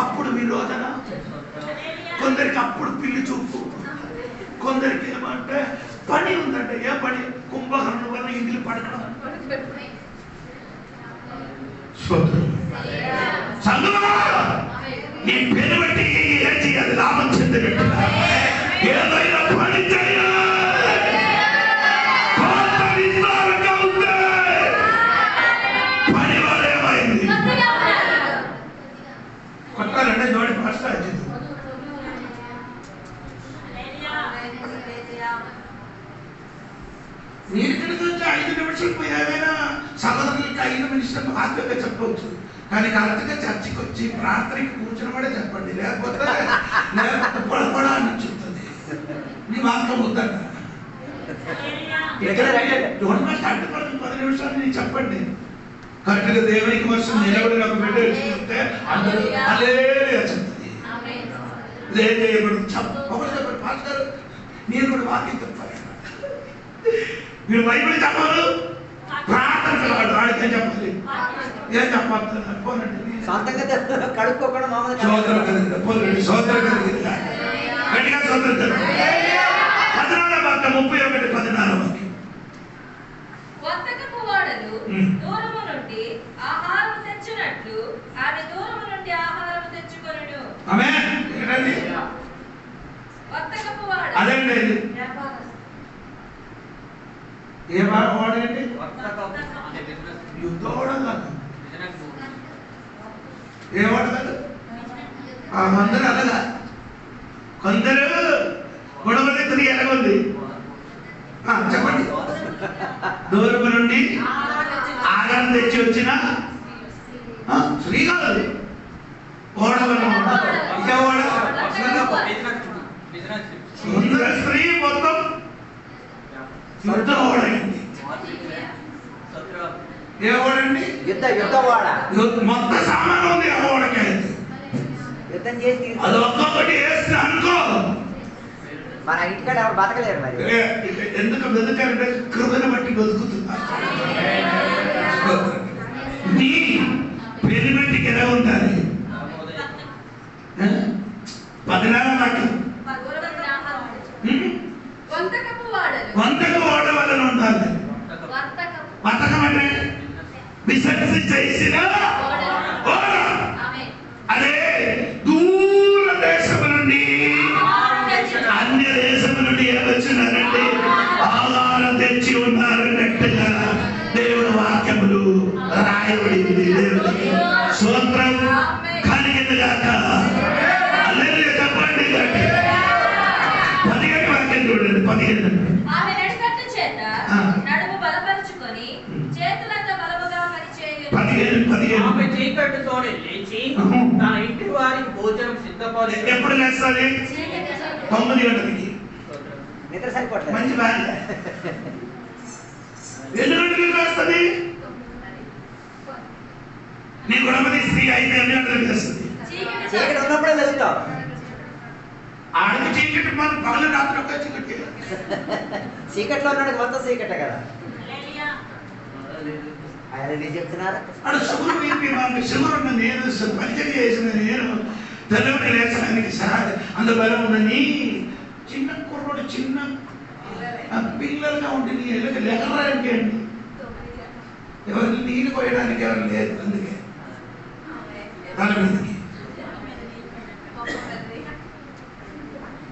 అప్పుడు విరోధన, కొందరికి అప్పుడు పిల్లి చూపు, కొందరికి ఏమంటే పని ఉందంటే ఏ పని? కుంభకర్ణం వల్ల ఇంటికి పడకడం. నీ పేరు బట్టి ఏం చేయాలి? లాభం చెందినట్టుగా ఏదైనా పని చేయాలి. పని వాళ్ళు ఏమైంది? కొట్టాలంటే జోడి ఫస్ట్ అజిత్ మీరు ఇక్కడికి వచ్చి 5 నిమిషాలు ఏదైనా సహోదరులకి 5 నిమిషాలు ఆత్మీయంగా చెప్పవచ్చు, కానీ కరెక్ట్గా చర్చికి వచ్చి ప్రార్థనకి కూర్చుని కూడా చెప్పండి, లేకపోతే పొడపడా అని చెప్తుంది. నీ వాక్యం వద్దంట. 10 నిమిషాలు నేను చెప్పండి, కరెక్ట్గా దేవునికి వర్షం నిలబడి నాకు బిడ్డ వేసుకుంటే అందరూ హల్లెలూయా చెప్తుంది. ఇదేం చేయకూడదు. ఒకటి చెప్పండి పాస్టర్, నేను కూడా వాక్యం చెప్పాలి. మీరు బైబిల్ చెప్పారు, ప్రార్థన వాడు వాడితే చెప్పాలి. ఏం చెప్పాలి? పోనండి, సొంతంగా కడుక్కోకుండా మామూలుగా సోదరు కలిగింది, పోనండి, సోదరు కలిగింది, గట్టిగా సోదరు కలిగింది. 14వ వాక్యం 31:14 వాక్యం. వర్తకపు వాడలు దూరము నుండి ఆహారం తెచ్చినట్లు ఆమె దూరము నుండి ఆహారం తెచ్చుకొనును. ఆమేన్. ఏంటండి వర్తకపు వాడు? అదేంటి? ఏ వాడండి? యుద్ధం కాదు, ఏ వాడు కాదు. అందరూ అలాగా, కొందరు గొడవలు ఎలాగుంది చెప్పండి. దూరము నుండి ఆహారం తెచ్చి వచ్చిన స్త్రీ కాదు, ముందర స్త్రీ మొత్తం యుద్ధం ఓడైంది. ఎవడండి యుద్ధవాడ మొత్తం సామాను ఉంది ఎవడికి యుద్ధం చేసి అది ఒక్కొక్కటి వేస్తే అనుకో మన ఇంటికాడ ఎవరు బతకలేరు మరి. ఎందుకు బతుకారంటే కృపను బట్టి బతుకుతున్నారు. నీ పెరిమెట్టికి ఎలా ఉండాలి? 14 వాక్యం వంతకు వాడవలన ఉండాలి. వర్తకం అంటే విసర్జన చేసిన అదే దూర దేశము నుండి అన్య దేశము నుండి వచ్చినారంటే ఆహారం తెచ్చి ఉన్నారన్నట్టుగా దేవుడు వాక్యములు రాయబడింది. దేవుడికి స్తోత్రం కలిగింది గాక. హల్లెలూయా చెప్పండి. 15 వాక్యం చూడండి. 15 ఆమె చీకటితోనే లేచి తన ఇంటి వారికి భోజనం సిద్ధపరిచి ఎప్పుడు లేస్తుంది? 9 గంటలకి. నిద్ర సరిపోవట్లేదు. మంచి బాగా ఎన్ని గంటలకి లేస్తుంది? నీ గుణమతి స్త్రీ అయితే ఎన్ని గంటలకి లేస్తుంది? చీకటి ఉన్నప్పుడే వెళ్తాం. ఆడికి చీకటి మనం పగలు రాత్రి ఒక చీకటి. చీకట్లో ఉన్నాడు మొత్తం చీకటే కదా. ఆయన చెప్తున్నారు అక్కడ షుగర్ బీపీ మనకి షుగర్ ఉన్న నేను పరిచయం చేసిన నేను తెల్లవని లేచడానికి అంత బలం ఉందని చిన్న కుర్రోడు చిన్న పిల్లలుగా ఉంటే నీ ఎల్లకి లెక్కడానికి అండి ఎవరిని నీళ్ళు పోయడానికి ఎవరు లేదు. అందుకే తల మీదకి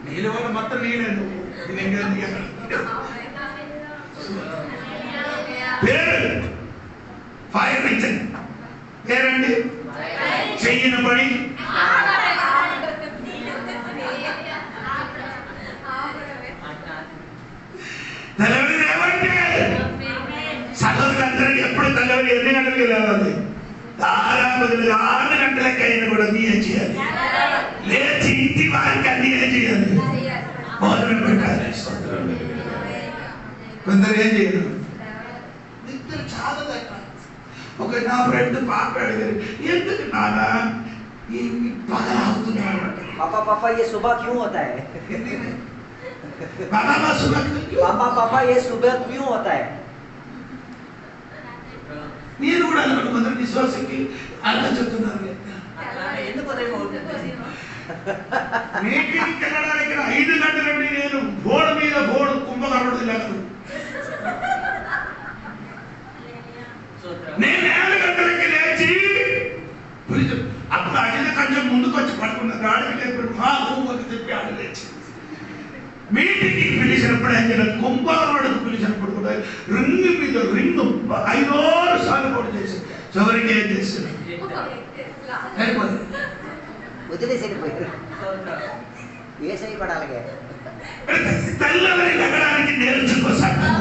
నీళ్ళ వల్ల మొత్తం నీళ్ళే. పేరు ఫైర్ రీజన్ పేరండి చెయ్యిన పని తెల్లవరి లేవంటే సహోదరులందరికీ ఎప్పుడు తెల్లవరి ఎన్ని గంటలకి లేవాలి? దాదాపు 6 గంటలకి అయినా కూడా నీ ఏం చేయాలి? లేచి ఇంటి వారికి అన్ని ఏం చేయాలి? భోజనం పెట్టాలి. కొందరు ఏం చేయరు. ఇద్దరు చాలా ఒక నా ఫ్రెండ్ పాప అడిగారు ఎందుకు నానా పగలాగుతున్నాడు. पापा ये सुबह क्यों होता है? पापा ये सुबह क्यों होता है? నేను కూడా అనుకున్న కొందరు విశ్వాసకి అలా చెప్తున్నారు. మీటింగ్కి వెళ్ళడానికి 5 గంటల నుండి నేను బోర్డు మీద బోర్డు కుంభకర్ణుడు లేను. నేను 7 గంటలకి లేచి అప్పుడు అడిగిన కొంచెం ముందుకు వచ్చి పడుకున్న గాడికి లేకపోతే మా హోంవర్క్ చెప్పి ఆడి లేచి మీటింగ్కి పిలిచినప్పుడు ఆయన కుంభకర్ణుడికి పిలిచినప్పుడు కూడా రింగ్ మీద రింగ్ 5 సార్లు కూడా చేసి చివరికి ఏం చేశారు? ఏ సై పడాలి తెల్లవరి లగడానికి నేర్చుకో. సంఘం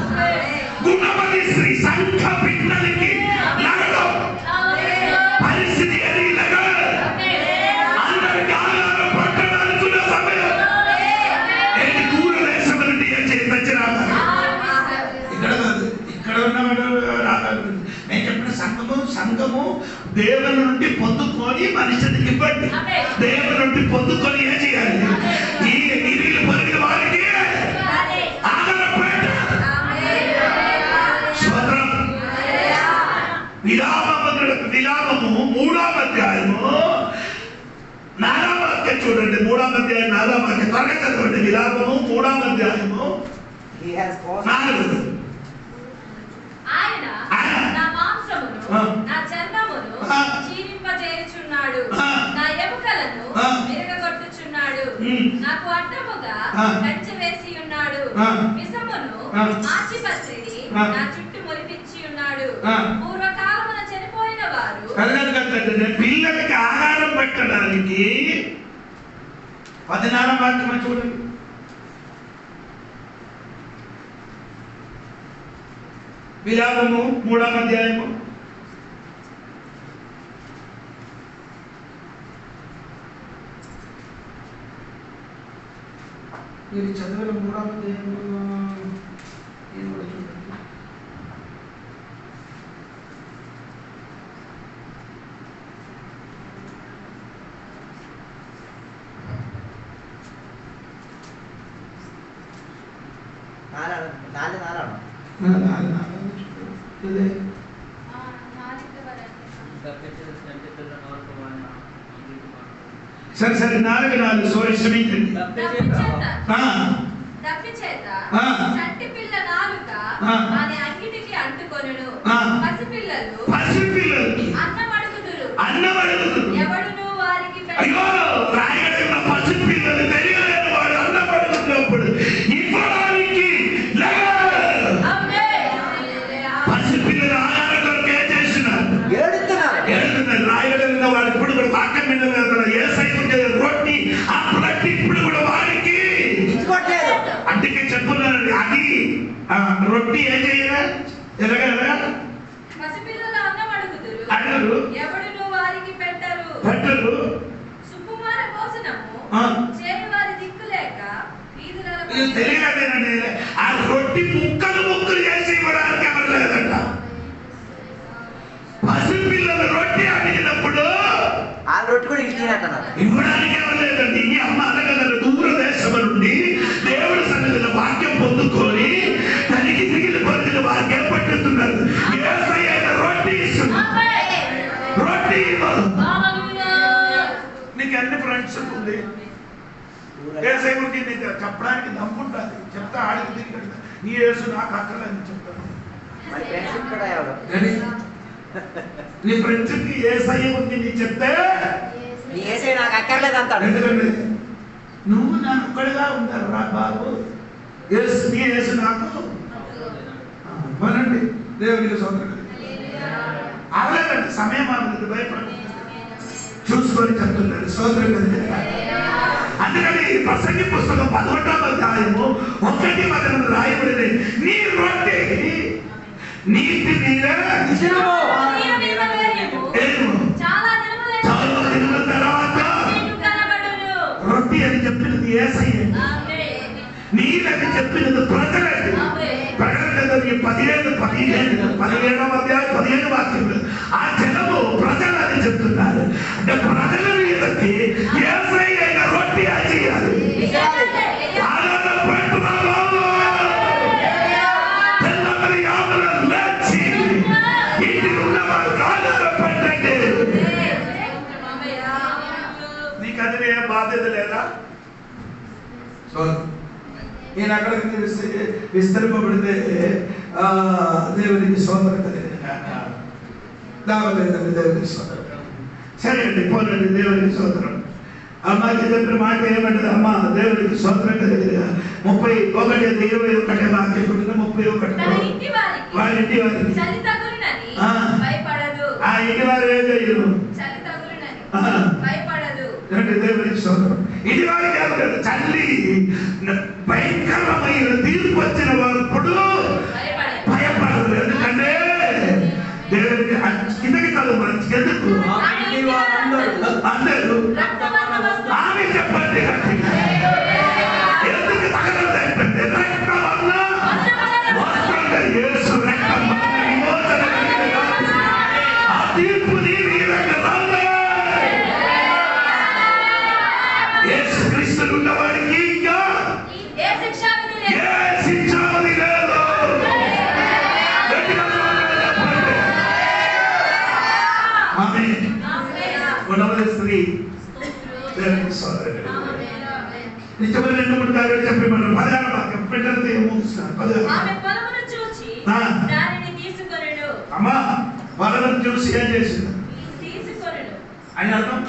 గుణమతి స్త్రీ సంఘ పిల్లలకి పరిస్థితి ఎదిగినగా అందరికి ఆహారం పట్టడానికి సమయం ఏంటి? దూర దేశం నుండి ఏం చేయించరాదు. ఇక్కడ కాదు, ఇక్కడ ఉన్నవాడు రాదు. నేను చెప్పిన సంఘము దేవుని నుండి పొందుకొని మనిషికి ఇవ్వండి. దేవుని నుండి పొందుకొని ఏం చేయాలి? ఈ నీళ్ళు పొరిగిన వారికి విలాపము 3వ అధ్యాయము 4వ వాక్యం చూడండి. 3వ అధ్యాయం 4వ వాక్యం త్వరగా చదవండి. విలాపము 3వ అధ్యాయము 4. ఆయన నా మాంసమును నా చర్మమును చీరింపజేయుచున్నాడు, నా ఎముకలను విరగగొట్టుచున్నాడు, నాకు అడ్డముగా కంచె వేసి ఉన్నాడు, విషమును మాచిపత్రిని నా చుట్టూ మురిపించి ఉన్నాడు. పూర్వకాలమున చనిపోయిన వారు పిల్లలకి ఆహారం పెట్టడానికి 14వ వాక్యం చూడండి. విలాపము 3వ అధ్యాయము మీరు చదివిన 3వ అధ్యాయము సరే సరే 4 సారీ క్షమించండి. దప్పి చేత చంటి పిల్ల నాలుక వాని అంగిటికి అంటుకొనును. పసిపిల్లలు అన్నమడుగుదురు ఎవడును వారికి అయ్యో రాయగడిన పసిపిల్లలు తెలియలేని వాడు అన్నమడుగుతున్నప్పుడు ఇవ్వడానికి పసిపిల్లలు ఆహార కొరకు ఏం చేస్తున్నారు? ఏడుతున్నారు. రాయగడిన వాడు ఇప్పుడు కూడా వాక్యం వినలేదు. ఏ సైతం రొట్టి ఆ బ్లడ్ ఇప్పుడు కూడా వాడికి అందుకే చెప్పున్నానండి. అది రొట్టి ఏం చేయరా ఎలాగలరా అడగరు ఎవడును వారికి పెట్టరు. సుకుమార భోజనము చేయువారి దిక్కులేక వీధులలో తెలియలేదండి. ఆ రొట్టి ముక్కలు చేసి ఇవ్వడానికి ఎవరు లేదంట. పసిపిల్లలు రొట్టి అడిగినప్పుడు ఆ రొట్టి కూడా ఇచ్చినట్టున్నారు. ఇవ్వడానికి ఎవరు లేదండి. ఈ అమ్మ అనగలరు దూర దేశం నుండి దేవుడి సన్నిధిలో వాక్యం పొందుకొని తనకి మిగిలిన పొందిన వాక్యం పట్టుతున్నారు. రొట్టి రొట్టి నీకు ఎన్ని ఫ్రెండ్స్ ఉంది? ఏసై గురించి నీకు చెప్పడానికి దమ్ముంటుంది. చెప్తా ఆడికి తిరిగి నీ యేసు నాకు అక్కర్లేదని చెప్తాను. నీ ఫ్రెండ్స్ కి ఏసై ఉంది నీ చెప్తే నీ ఏసై నాకు అక్కర్లేదు అంటాడు. ఎందుకంటే నువ్వు నాకు ఒక్కడిగా ఉంటారు రా బాబు. యేసు నీ యేసు నాకు వినండి. దేవునికి సోదరుడు అవలేదండి. సమయం అవలేదు. భయపడండి. చూసుకొని చెప్తున్నారు సోదరుడు. అందుకని ప్రసంగి పుస్తకం 11వ అధ్యాయము 1 రాయబడింది. నీ రొట్టె నీతి మీద చాలా దినముల తర్వాత రొట్టి అని చెప్పినది యేసయ్య. నీళ్ళని చెప్పినది ప్రజలండి. ప్రజలందరికీ 17వ అధ్యాయం 15 వాక్యములు ఆ జనము ప్రజలని చెప్తున్నారు. అంటే ప్రజల మీదకి యేసయ్య రొట్టి చేయాలి. నీకు అది ఏం బాధ్యత లేదా? నేను అక్కడికి విస్తరింపబడితే దేవునికి సోదరత దావలేదండి. దేవునికి సోదరం. సరే అండి పోలండి. దేవునికి సోదరం. అమ్మాయికి చెప్పిన మాట ఏమంటది? అమ్మ దేవునికి సోదరం కలిగిన 31:21 వాక్యం 31 వారి ఇంటి వారికి ఆ ఇంటి వారు ఏం చేయరు? దేవునికి సోదరం. ఇది వారికి ఏమంటారు? చల్లి భయంకరమైన తీర్పు వచ్చిన వారు భయపడరు. ఎందుకంటే దేవునికి కిందకి తల మంచి ఎందుకు అందరూ ఆమె చెప్పండి. ఎందుకు తగలదు అంటే రక్తం వల్ల యేసు రక్తం విమోచన ఆ తీర్పు నీ యేసు క్రీస్తులు ఉన్నవాడికి ఇంకా ఏ శిక్షావధి లేదు. స్త్రీ నిజమైన 2-3 కార్యాలు చెప్పి మనం 16వ వాక్యం పెట్టిన అమ్మా వాళ్ళని చూసి ఏం చేసింది అని అర్థం.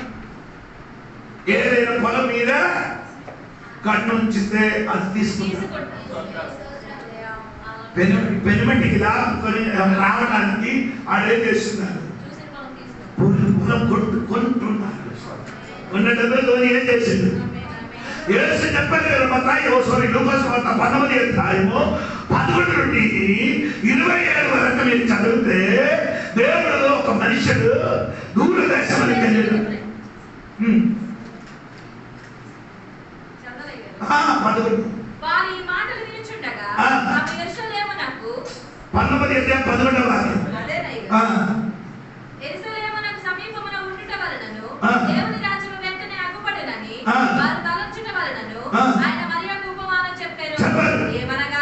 ఏదైనా పొలం మీద కన్ను ఉంచితే అది తీసుకుంటారు. పెనుమంటికి లాక్కుని రావడానికి ఆడేం చేస్తున్నారు? పొలం కొంటున్నారు. ఉన్నట్టు ఏం చేసింది? యేసు చెప్పారు కదా మత్తయి లూకాసు వార్త 19వ అధ్యాయము 11 నుండి 27 వరకు మీరు చదివితే దేవుడు ఒక మనుషుడు దూరదేశానికి వెళ్ళాడు. 19 11వ వాక్యం. దేవుని రాజ్యము వెంటనే అగుపడునని వారు తలంచుట వలనను ఆయన మరియకు ఉపమానం చెప్పారు. ఏమనగా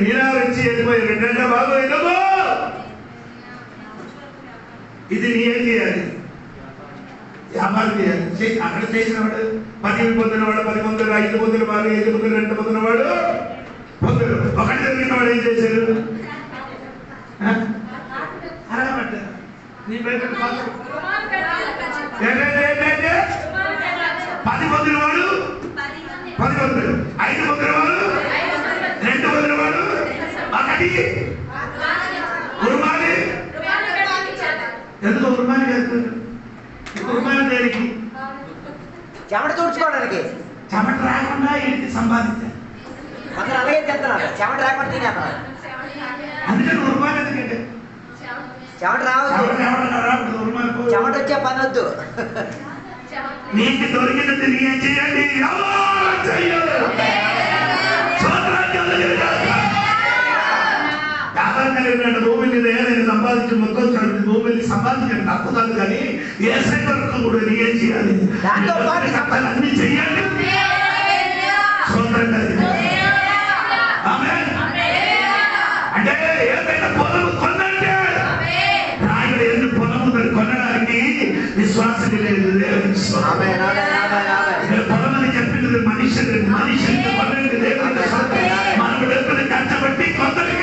మీనారించి వెళ్ళిపోయి రెండంటే బాబు ఎన్నో ఇది ఏం చేయాలి? వ్యాపారం చేయాలి. అక్కడ చేసిన వాడు 10 పొందిన వాడు 10 పొందిన 5 పొందిన వాడు 5 పొందిన 2 పొందిన వాడు పొందరు. ఒకటి జరిగిన వాడు ఏం చేశారు? అరగబట్టారు. నీ బయట 10 పొందిన వాడు 10 పొందరు, 5 పొందిన వాడు 2 పొందిన వాడు ఒకటి ఉరుమాలి. ఎందుకు ఉరుమాలి చేస్తారు? ఉరుమాలి దేనికి? చెమట తుడుచుకోవడానికి. చెమట రాకుండా ఏంటి సంపాదించాలి. అక్కడ అలాగే చెప్తున్నారు, చెమట రాకుండా తినేస్తున్నారు. అందుకని ఉరుమాలి ఎందుకంటే చెమట రావద్దు, చెమట వచ్చే పని వద్దు. నీకు దొరికినది నీ ఏం చేయండి? వ్యాపారం కలిగిన భూమిని నేను సంపాదించి మొత్తం భూమిని సంపాదించండి తప్పు కాదు, కానీ ఏ వరకు కూడా నీ ఏం చేయాలి? అన్ని చెయ్యండి. అంటే ఏదైనా పొలము కొనంటే రాయుడు ఎన్ని పొలము కొనడానికి విశ్వాసం లేదు. పొలమని చెప్పింది మనిషిని కొనండి దేవుడు. మనకు డబ్బులు కష్టపట్టి కొందరికి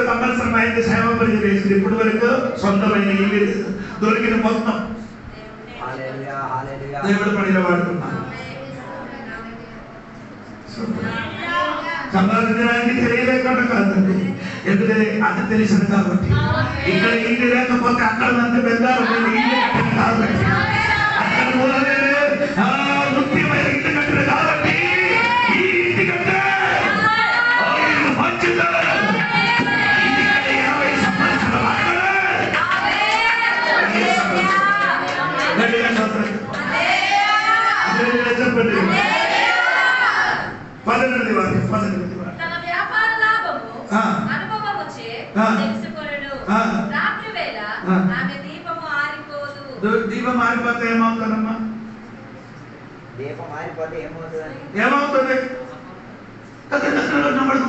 సంవత్సరమైంది సేవ పరిచయం చేసింది. ఇప్పటి వరకు సొంతమైన ఇల్లు దొరికిన మొత్తం దేవుడు పనిలో వాడుతున్నాను. సంపాదించడానికి తెలియలేకుండా కాదండి, ఎందుకంటే అది తెలిసింది కాబట్టి. ఇక్కడ ఇల్లు లేకపోతే అక్కడ మంది పెద్దారు ఇల్లు కట్టింది కాబట్టి, అక్కడ ముఖ్యమైన ఇల్లు కట్టింది కాబట్టి ఈ ఇంటి కంటే మంచిది. ఇది 20 సంవత్సరాల చెప్పండి. 18 వారు తన వ్యాపార లాభము అనుభవముచే తెలుసుకొనును. రాత్రి వేళ ఆమె దీపము ఆరిపోదు. దీపం ఆరిపోతే ఏమవుతుందమ్మా? దీపం ఆరిపోతే ఏమవుతుంది? ఏమవుతుంది?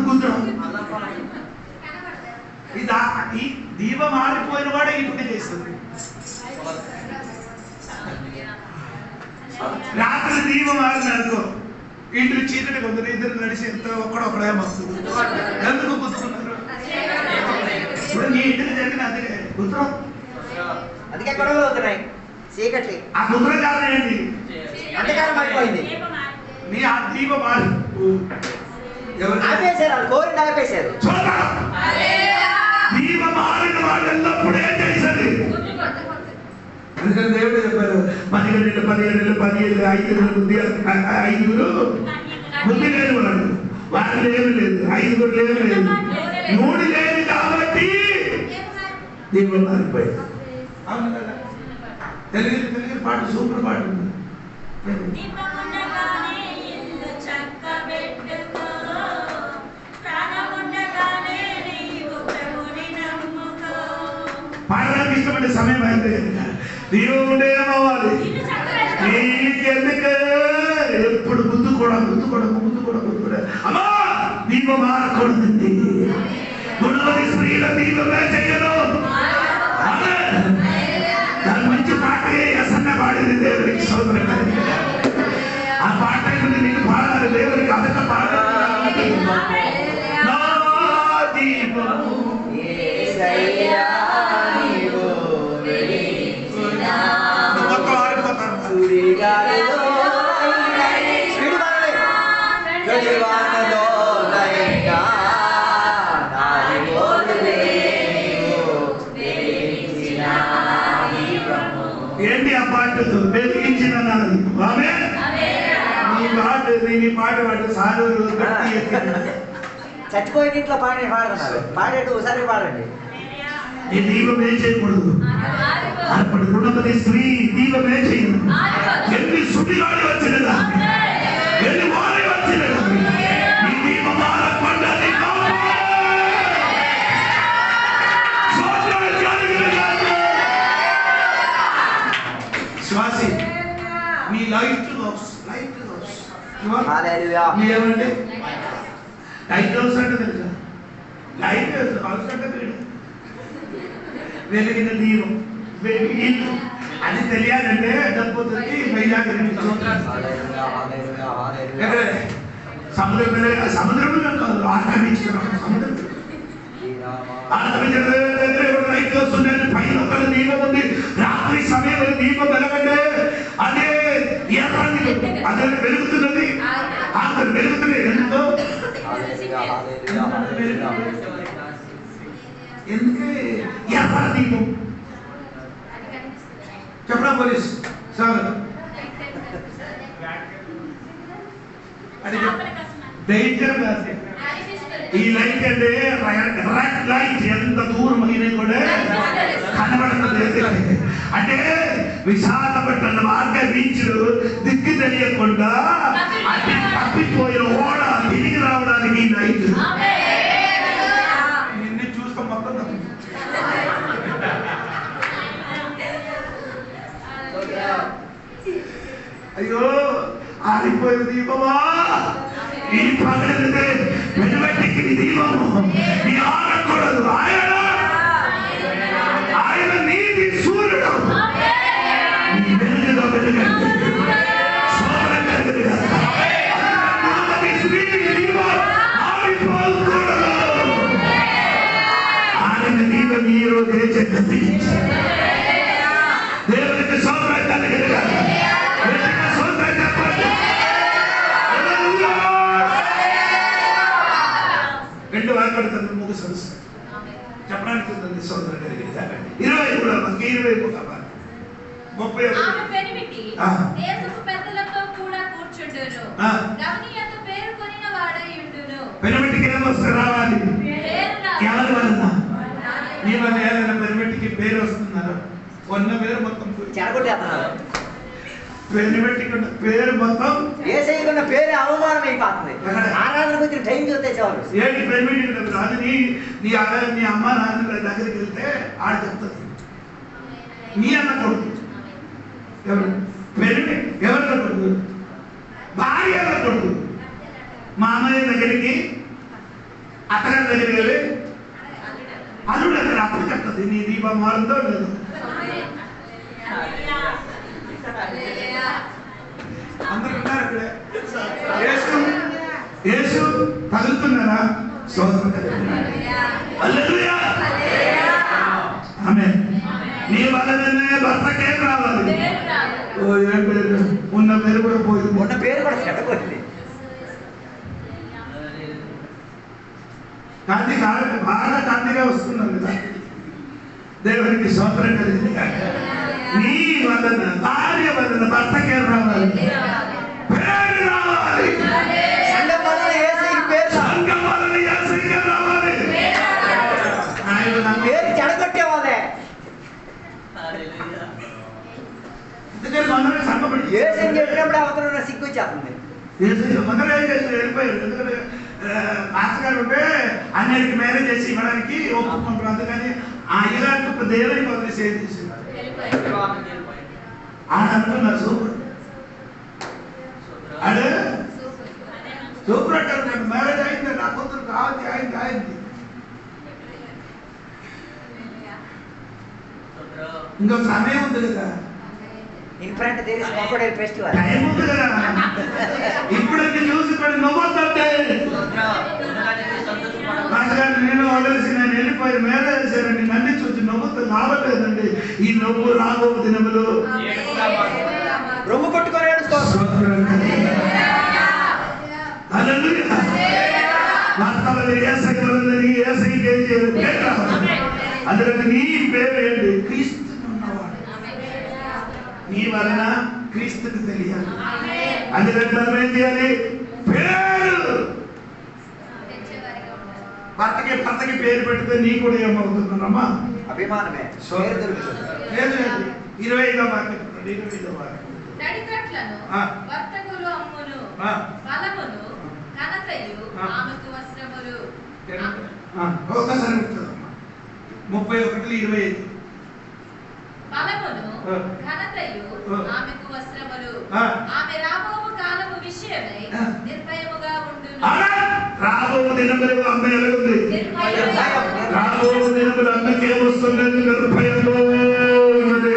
కూర్చోడం. ఇది దీపం ఆరిపోయిన వాడే ఇంటికి చేస్తుంది. రాత్రి దీపం ఆరిన అనుకో, ఇంటికి చీకటి కొందరు ఇద్దరు నడిచి ఎంత ఒక్కడేమవుతుంది. ఎందుకు గుర్తున్నారు? ఇప్పుడు నీ ఇంటికి జరిగిన అదే గుర్తు, అందుకే గొడవలు అవుతున్నాయి. చీకటి ఆ గుర్తుల కారణం ఏంటి? అంతకాలం అయిపోయింది. నీ ఆ దీపం ఆరి ఆపేశారు, వాళ్ళు కోరిని ఆపేశారు. దీపం ఆరిన వాళ్ళు ఎల్లప్పుడూ ఏం చేశారు? అందుకని దేవుడు చెప్పారు 15 బుద్ధి లేదు వాడు, వాళ్ళు ఏమి లేదు, 5 ఏమి లేదు, 3 లేదు కాబట్టి దీపం మారిపోయింది. అవును కదా? తెలుగు పాట సూపర్ పాట ఉంది. పాడడానికి ఇష్టపడే సమయం అయితే దేవుడే అవ్వాలి. నీకు ఎందుకు ఎప్పుడు ముందు కూడా అమ్మా దీపం మారకూడదండి. గుణవతి స్త్రీల దీపమే చెయ్యను. దాని మంచి పాట అసన్న పాడింది దేవుడికి సోదరుడు. ఆ పాట నేను పాడాలి దేవుడికి, అదొక పాట. ఏంటి ఆ పాట? వెలిగించిన నీ పాట పాడు సారు చచ్చిపోయిన ఇంట్లో పాడుతున్నారు. పాడేట్టు ఒకసారి పాడండి. ఈ దీపం ఏం చేయకూడదు. అప్పుడు గుణపతి స్త్రీ దీపం ఏం చేయదు. ఎన్ని సుడిగాడు వచ్చినదా, ఎన్ని వారి వచ్చినదా, ఈ దీపం మారకుండాలి. విశ్వాసి నీ లైట్ హౌస్ హల్లెలూయా. ఏమండి లైట్ హౌస్ అంటే తెలుసా? లైట్ హౌస్ అంటే వెలిగిన దీపం ఇల్లు అది తెలియాలంటే డబ్బుతుంది వైజాగ్ సముద్రంలో కాదు ఆక్రమించుకున్నాం సముద్రం లైట్ హౌస్ ఉండే పైన ఒక దీపం ఉంది రాత్రి సమయంలో దీపం వెలగంటే అదే ఎర్రని అదే వెలుగుతున్నది అతను వెలుగుతున్నది ఎందుకో ఎందుకే ఎర్ర దీపం చెప్పరా పోలీస్ సార్ అది డేంజర్ కాదు ఈ లైట్ అంటే రెడ్ లైట్ ఎంత దూరం అయినా కూడా కనబడుతుంది అంటే విశాఖపట్నం మార్గ బీచ్లు దిక్కు తెలియకుండా అది తప్పిపోయిన ఓడ తిరిగి రావడానికి ఈ లైట్ నిన్ను చూస్తాం మొత్తం అయ్యో ఆరిపోయిన దీపమా ఈ పగలదే వెనువెట్టికి నీ దీపము నీ ఆడకూడదు ఆయన నీతి సూర్యుడు నీ వెలుగుగా వెలుగండి శోభన కలుగుగా ఆరిపోకూడదు ఆయన దీపం ఈ రోజే చెంది దేవునికి శోభన కలుగుగా రెండు వాక్యాలు ముగిస్తుంది చెప్పడానికి ఉంది సోదరు కలిగింది 21 పెనిమిటికి ఏమొస్తే రావాలి ఎవరి వలన నీ వల్ల ఏదైనా పెనిమిటికి పేరు వస్తున్నారు ఉన్న పేరు మొత్తం చెడగొట్టేస్తున్నారు పెనిమిటికి పేరు మొత్తం ఏసైకున్న పేరు అవమానం అయిపోతుంది ఆరాధన గురించి టైం చూస్తే చాలు ఏంటి పెనిమిటికి అది నీ అమ్మ నాన్న దగ్గరికి వెళ్తే ఆడ చెప్తుంది నీ అన్న కొడుకు ఎవరు పెనిమిటి ఎవరిలో కొడుకు భార్య కొడుకు మామయ్య దగ్గరికి అత్తగారి దగ్గరికి వెళ్ళి అల్లుడు దగ్గర అప్పుడు చెప్తుంది నీ దీపం మారుందో లేదు అందరు ఉన్నారు అక్కడే యేసు తగులుతున్నారా స్తోత్రం హల్లెలూయా ఆమేన్ నీ వలననే భర్తకే రావాలి ఓ ఏం పేరు ఉన్న పేరు కూడా పోయింది ఉన్న పేరు కూడా చెడగొట్టింది కాంతి బాగా కాంతిగా వస్తున్నాం కదా దేవునికి స్తోత్రం కలిగింది నీ వలన భార్య వలన భర్తకే రావాలి పేరు రావాలి సంఘం వలన యేసయ్య పేరు సంఘం వలన యేసయ్య రావాలి ఆయన నా పేరు చెడగొట్టేవాళ్ళే ఎందుకంటే మనమే సంఘపడి యేసయ్య చెప్పినప్పుడు అవతల సిగ్గు వచ్చేస్తుంది మనమే వెళ్ళిపోయారు ఎందుకంటే మాస్టర్ గారు ఉంటే అన్నిటికి మ్యారేజ్ చేసి ఇవ్వడానికి ఒప్పుకుంటారు అందుకని ఆ ఇలాంటి దేవునికి వదిలేసి ఏం చేసింది అనుకున్నారు సూపర్ అదే సూపర్ అంటారు మ్యారేజ్ అయింది నా కూతురు కావాలి అయింది ఇంకో సమయం ఉంది కదా in front there is crocodile festival time ఉంది కదా ఇప్పుడు చూసుకొని నవ్వుతుంటే నేను వదిలేసి నేను వెళ్ళిపోయి మ్యారేజ్ చేశానండి నన్ను చూసి నవ్వుతూ లాభలేదండి ఈ నవ్వు రాబో దినములు రొమ్ము కొట్టుకొని అందుకని నీ పేరు ఏంటి క్రీస్తు ఉన్నవాడు నీ వలన క్రీస్తుకు తెలియాలి అందుకని మనం ఏం చేయాలి పేరు భర్తకి పేరు పెడితే నీ కూడా ఏమవుతుందమ్మా అభిమానమే పేరు దొరుకుతుంది లేదు 25వ వాక్యం 25వ వాక్యం నడికట్లను వర్తకులు అమ్మును బలమును ఘనతయు ఆమెకు వస్త్రములు ఒకసారి ఉంటుందమ్మా 31:25 బలమును ఘనమును ఘనతయు ఆమెకు వస్త్రములు. ఆ. ఆమె రాబోవు కాలము విషయమై నిర్భయముగా ఉండును. రాబో దినములు అమ్మ ఎలాగుంది? రాబో దినములు అమ్మకి ఏమొస్తున్నది? నిర్భయంలో ఉన్నది.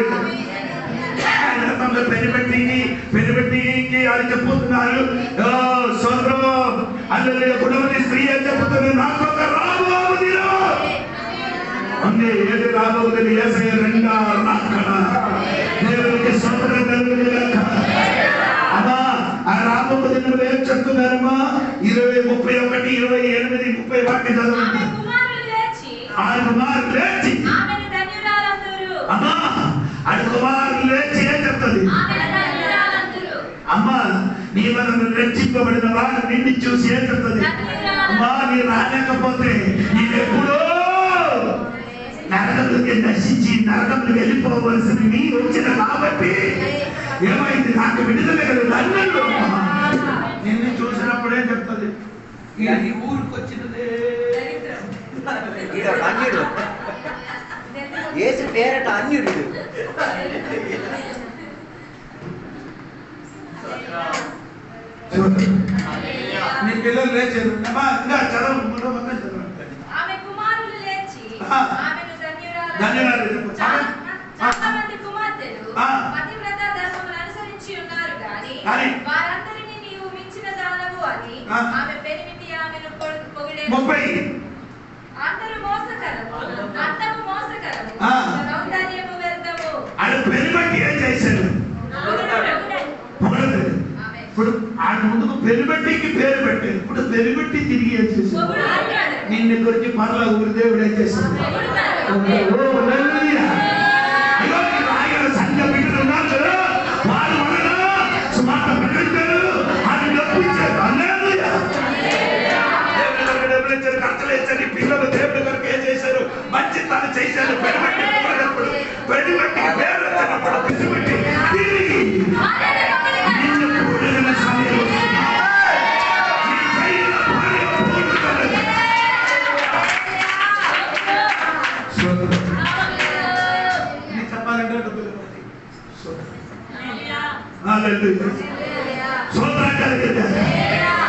పెనిపెట్టికి అని చెప్పుతున్నారు. సోదరం అల్లె గుణవతి స్త్రీ అని చెప్పుతున్నారు. నాకు ఒక రాబో దినం ఉంది. ఏది రాబో దినం? యేసయ్య రెండో రాకడ. దేవునికి స్తోత్రం కలుగును గాక. అమ్మా ఆ రాబో దినములు ఏం చెప్తున్నారమ్మా? 20, 31, 28, 30 వాక్యం చదవండి. ఆమె కుమారులు లేచి ఆమెను ధన్యురాలందురు. అమ్మా అది కుమారులు లేచి ఏం చెప్తుంది? అమ్మా నీ మనం రక్షింపబడిన వాడు నిన్ను చూసి ఏం చెప్తుంది? అమ్మా నీ రాలేకపోతే నీవెప్పుడో నరకంలోకి నశించి నరకంలో వెళ్ళిపోవలసిన నీ వచ్చిన కాబట్టి ఏమైంది? నాకు విడుదల కలుగుతుంది. నిన్ను చూసినప్పుడే చెప్తుంది ఈ ఊరికి వచ్చినదే. అన్యుడు యేసు పేరట అన్యుడు. నీ పిల్లలు లేచారు. ఇంకా చదవ. ఆమె కుమారులు లేచి ఆమెను ధన్యురాలు. చాలా మంది కుమార్తెలు పతివ్రత ధర్మమును అనుసరించి ఉన్నారు గాని వారందరినీ నీవు మించిన దానవు అని ఆమె పెనిమిటి ఆమెను పొగిడేను. 30 అందరూ మోసకరము, అంతము మోసకరము, సౌందర్యము వ్యర్థము. ఆయన పెనిబట్టి ఏం చేశాడు? పొగడలేదు. ఇప్పుడు ఆయన ముందుకు పెనిబట్టికి పేరు పెట్టారు. ఇప్పుడు పెనిబట్టి తిరిగి ఏం చేశాడు? నిన్ను గురించి పర్ల ఊరి దేవుడు ఏం చేశాడు? ఆయన సంఘ బిడ్డలు ఉన్నారు కదా, వారు వలన సుమాట ప్రకటించారు. ఆయన డబ్బిచ్చారు. ఖర్చులేచ్చని పిల్లలు దేవుడి కొరకు ఏం చేశారు? మంచి తను చేశారు. పెనిబట్టి పొగడప్పుడు పెనిబట్టి పేరు వచ్చినప్పుడు పెనిబట్టి తిరిగి నిన్ను పొగిడిన సమయం చెప్పాలంటే డబ్బులు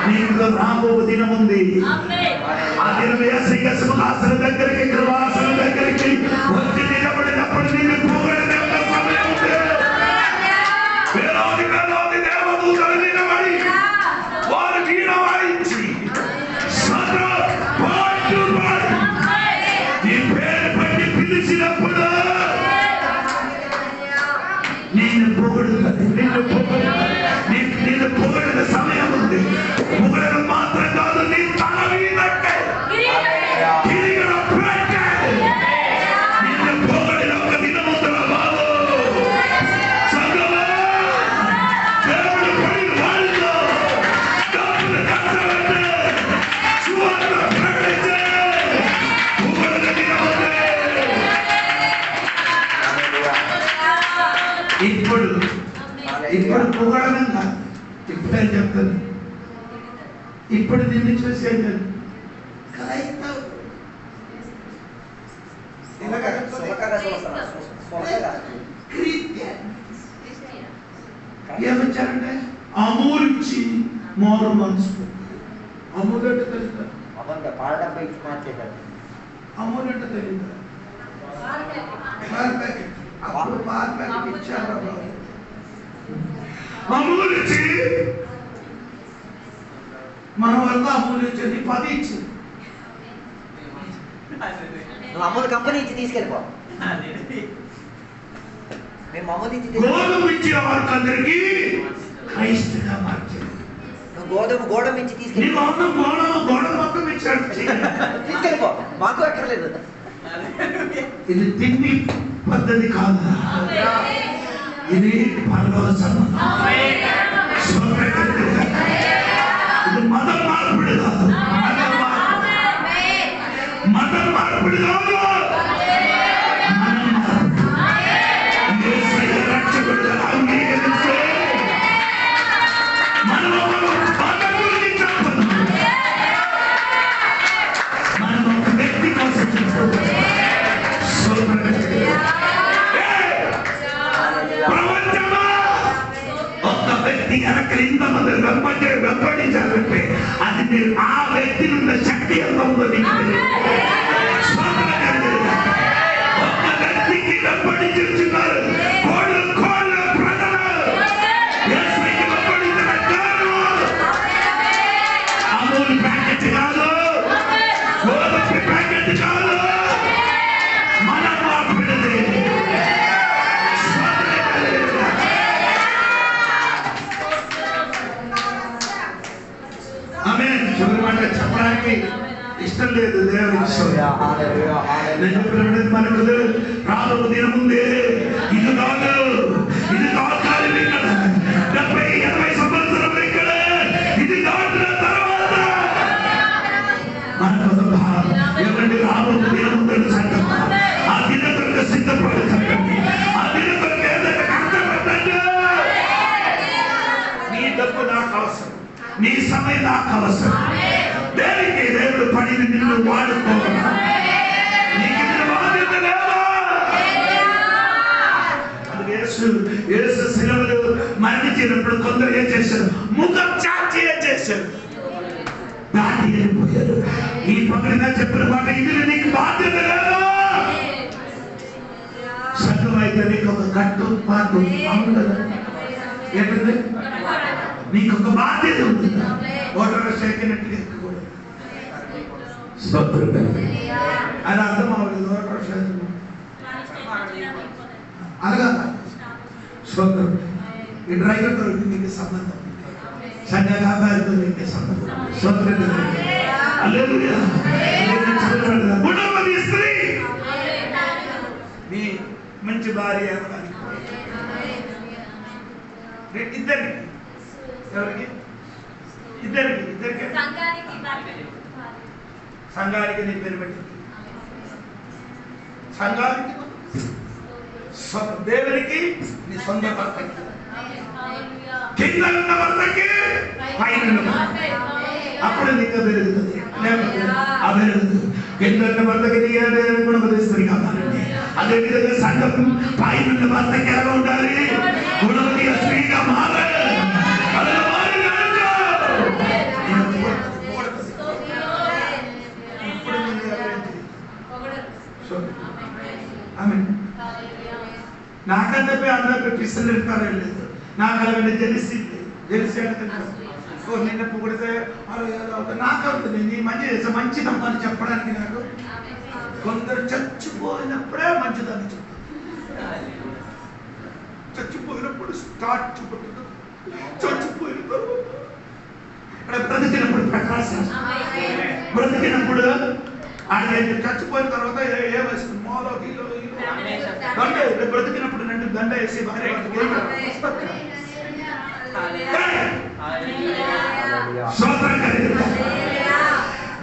నీకు రాబో దినం ఉంది. ఆ దినం యేసయ్య సింహాసనం దగ్గరికి, కృపాసనం దగ్గరికి వచ్చి నిలబడినప్పుడు నిన్ను పొగడనే సమయం ఉంది. వేలాది దేవదూతలు నిలబడి వారు వీణ వాయించి నీ పేరు పట్టి పిలిచినప్పుడు నిన్ను పొగడుతుంది. నిన్ను పొగడిన సమయం ఉంది. పొగడడం మాత్రం కాదు, నీ తల మీదకే కిరీటం పెట్టే నిన్ను పొగడిన ఒక దినం ఉందిరా బాబు. సంగమా దేవుడు పడిన వాళ్ళతో డబ్బులు కట్టబట్టే సువార్త ప్రకటించే పొగడిన దినం ఉంది. ఇప్పుడు పొగడనంగా ఇప్పుడే చెప్తాను. ఇప్పుడు నిన్ను చూసేది ఏమొచ్చారంటే అమూలిచ్చి మోరు మనసు. అమూలు అంటే తెలుసు? అమూలు అంటే తెలియదు. అప్పుడు పాల ప్యాకెట్ ఇచ్చారు. అమూలిచ్చి మన వల్ల అమూలిచ్చింది 10 ఇచ్చింది. నువ్వు అమూల్ కంపెనీ ఇచ్చి తీసుకెళ్ళిపో. మేము అమూల్ ఇచ్చి గోధుమ ఇచ్చిన వారికి క్రైస్తవుగా మార్చారు. నువ్వు గోడమ ఇచ్చి తీసుకెళ్ళి గోడ మొత్తం ఇచ్చాడు. తీసుకెళ్ళిపో, మాకు అక్కర్లేదు. ఇది తిండి పద్ధతి కాదు, ఇది పరలోకం. ఇది మతం మార్పిడి కాదు, మతం మార్పిడి కాదు. రక్షకుడుగా అంగీకరిస్తే మనం ఒక వ్యక్తి కోసం ఇంతమంది వెంబడించాలంటే అది మీరు ఆ వ్యక్తి ఉన్న శక్తి ఎంత ఉందో నీకు తెలియదు. ఒక్క వ్యక్తికి వెంబడించున్నారు కోళ్ళ ప్రజలు. యేసుకి వెంబడించిన కారణం అమూల్ ప్యాకెట్ కాదు, గోధుమ ప్యాకెట్ కాదు, మన మాట్లాడేది. ఆమె చివరి మాట చెప్పడానికి ఇష్టం లేదు దేవునికి. నేను చెప్పినప్పుడు మనకు రాబో దినం ఉంది. ఇది కాదు, ఇది తాత్కాలిక ఇక్కడ 70-80 సంవత్సరం ఇక్కడ. ఇది దాటిన తర్వాత మనకు ఎవరి రాబో దినం ఉందని సంకల్ప. ఆ దిన కొరకు సిద్ధపడకండి. ఆ దిన కొరకు ఏదైనా కష్టపడండి. నీ డబ్బు నాకు అవసరం, నీ సమయం నాకు అవసరం. దేనికి దేవుడు పనిని నిన్ను వాడుకోవాలి. నీకు ఇందులో బాధ్యత లేదా? యేసు శిలువలో మరణించినప్పుడు కొందరు ఏం చేశారు? ముఖం చాచి ఏం చేశారు? దాటి వెళ్ళిపోయారు. ఈ పక్కన చెప్పిన మాట ఇందులో నీకు బాధ్యత లేదా? సంఘం అయితే నీకు ఒక కట్టు పాటు అవును కదా? ఏంటంటే నీకు ఒక బాధ్యత ఉంది. ఓటర్ సేకినట్టుగా ఎక్కకూడదు. అది అర్థం అవ్వలేదు. ఓటర్ సేకరణ అనగా స్వతంత్రం. ఈ డ్రైవర్తో నీకు సంబంధం, సంఘ వ్యాపారితో నీకు సంబంధం. స్వతంత్రం స్త్రీ నీ మంచి భార్య ఇద్దరికి, ఎవరికి? ఇద్దరికి సంఘానికి నీ పేరు పెట్టి, సంఘానికి దేవునికి నీ సొంత భర్తకి, కింద ఉన్న భర్తకి పైన ఉన్న భర్తకి. అప్పుడు నీకు పెరుగుతుంది. అభివృద్ధి కింద ఉన్న భర్తకి గుణపతి కావాలండి. అదేవిధంగా సంఘం పైన ఉన్న భర్తకి ఎలా ఉండాలి? గుణపతి స్త్రీగా మారాలి. నాకన్నా అందరూ పిస్తలు ఇస్తారో లేదు. నాకు అలాగే తెలిసి నిన్న పొగిడితే నాకవుతుంది. నీ మంచిదమ్మని చెప్పడానికి నాకు కొందరు చచ్చిపోయినప్పుడే మంచిదని చెప్తాను. చచ్చిపోయినప్పుడు స్టార్ట్ చచ్చిపోయిన తర్వాత బ్రతికినప్పుడు ప్రకాశం, బ్రతికినప్పుడు ఆయన చచ్చిపోయిన తర్వాత ఏ వయసు మోలో గీలో దండ బ్రతికినప్పుడు రెండు దండ వేసి భార్య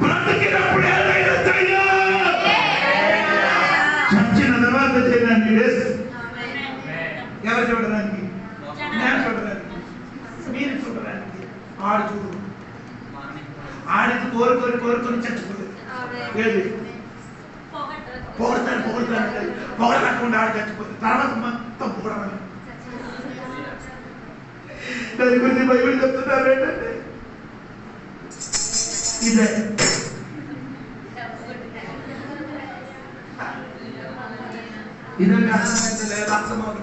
బ్రతికినప్పుడు ఏదైనా చచ్చిన తర్వాత చేయడానికి ఎవరు చూడడానికి? నేను చూడడానికి, మీరు చూడడానికి. ఆడు చూడు, ఆడికి కోరుకొని చచ్చిపోతుంది. ఏది పొగడకుండా ఆడు చచ్చిపోతుంది. తర్వాత మొత్తం పొగడాలి. దాని గురించి బైబిల్ చెప్తున్నారు ఏంటంటే ఇదే ఇదంటే అర్థమైతే లేదు, అర్థమవుతుంది.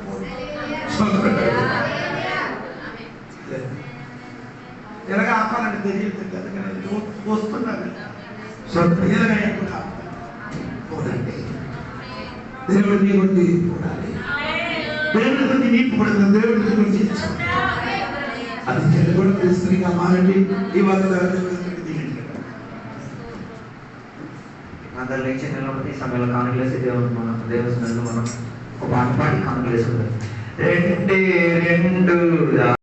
ఎలాగ ఆపాలంటే తెలియదు కదా, వస్తున్నారు. చూడండి, దేవుడు నీ గురించి చూడాలి. దేవుడి గురించి నీ కూడదు, దేవుడి గురించి అది తెలుగు స్త్రీగా మారండి. ఈ వార్త అందరు లేచి నిలబడి సమయంలో కానుకలేసి దేవుని మనం ఒక పాట పాడి కానుకలేసుకుందాం. 2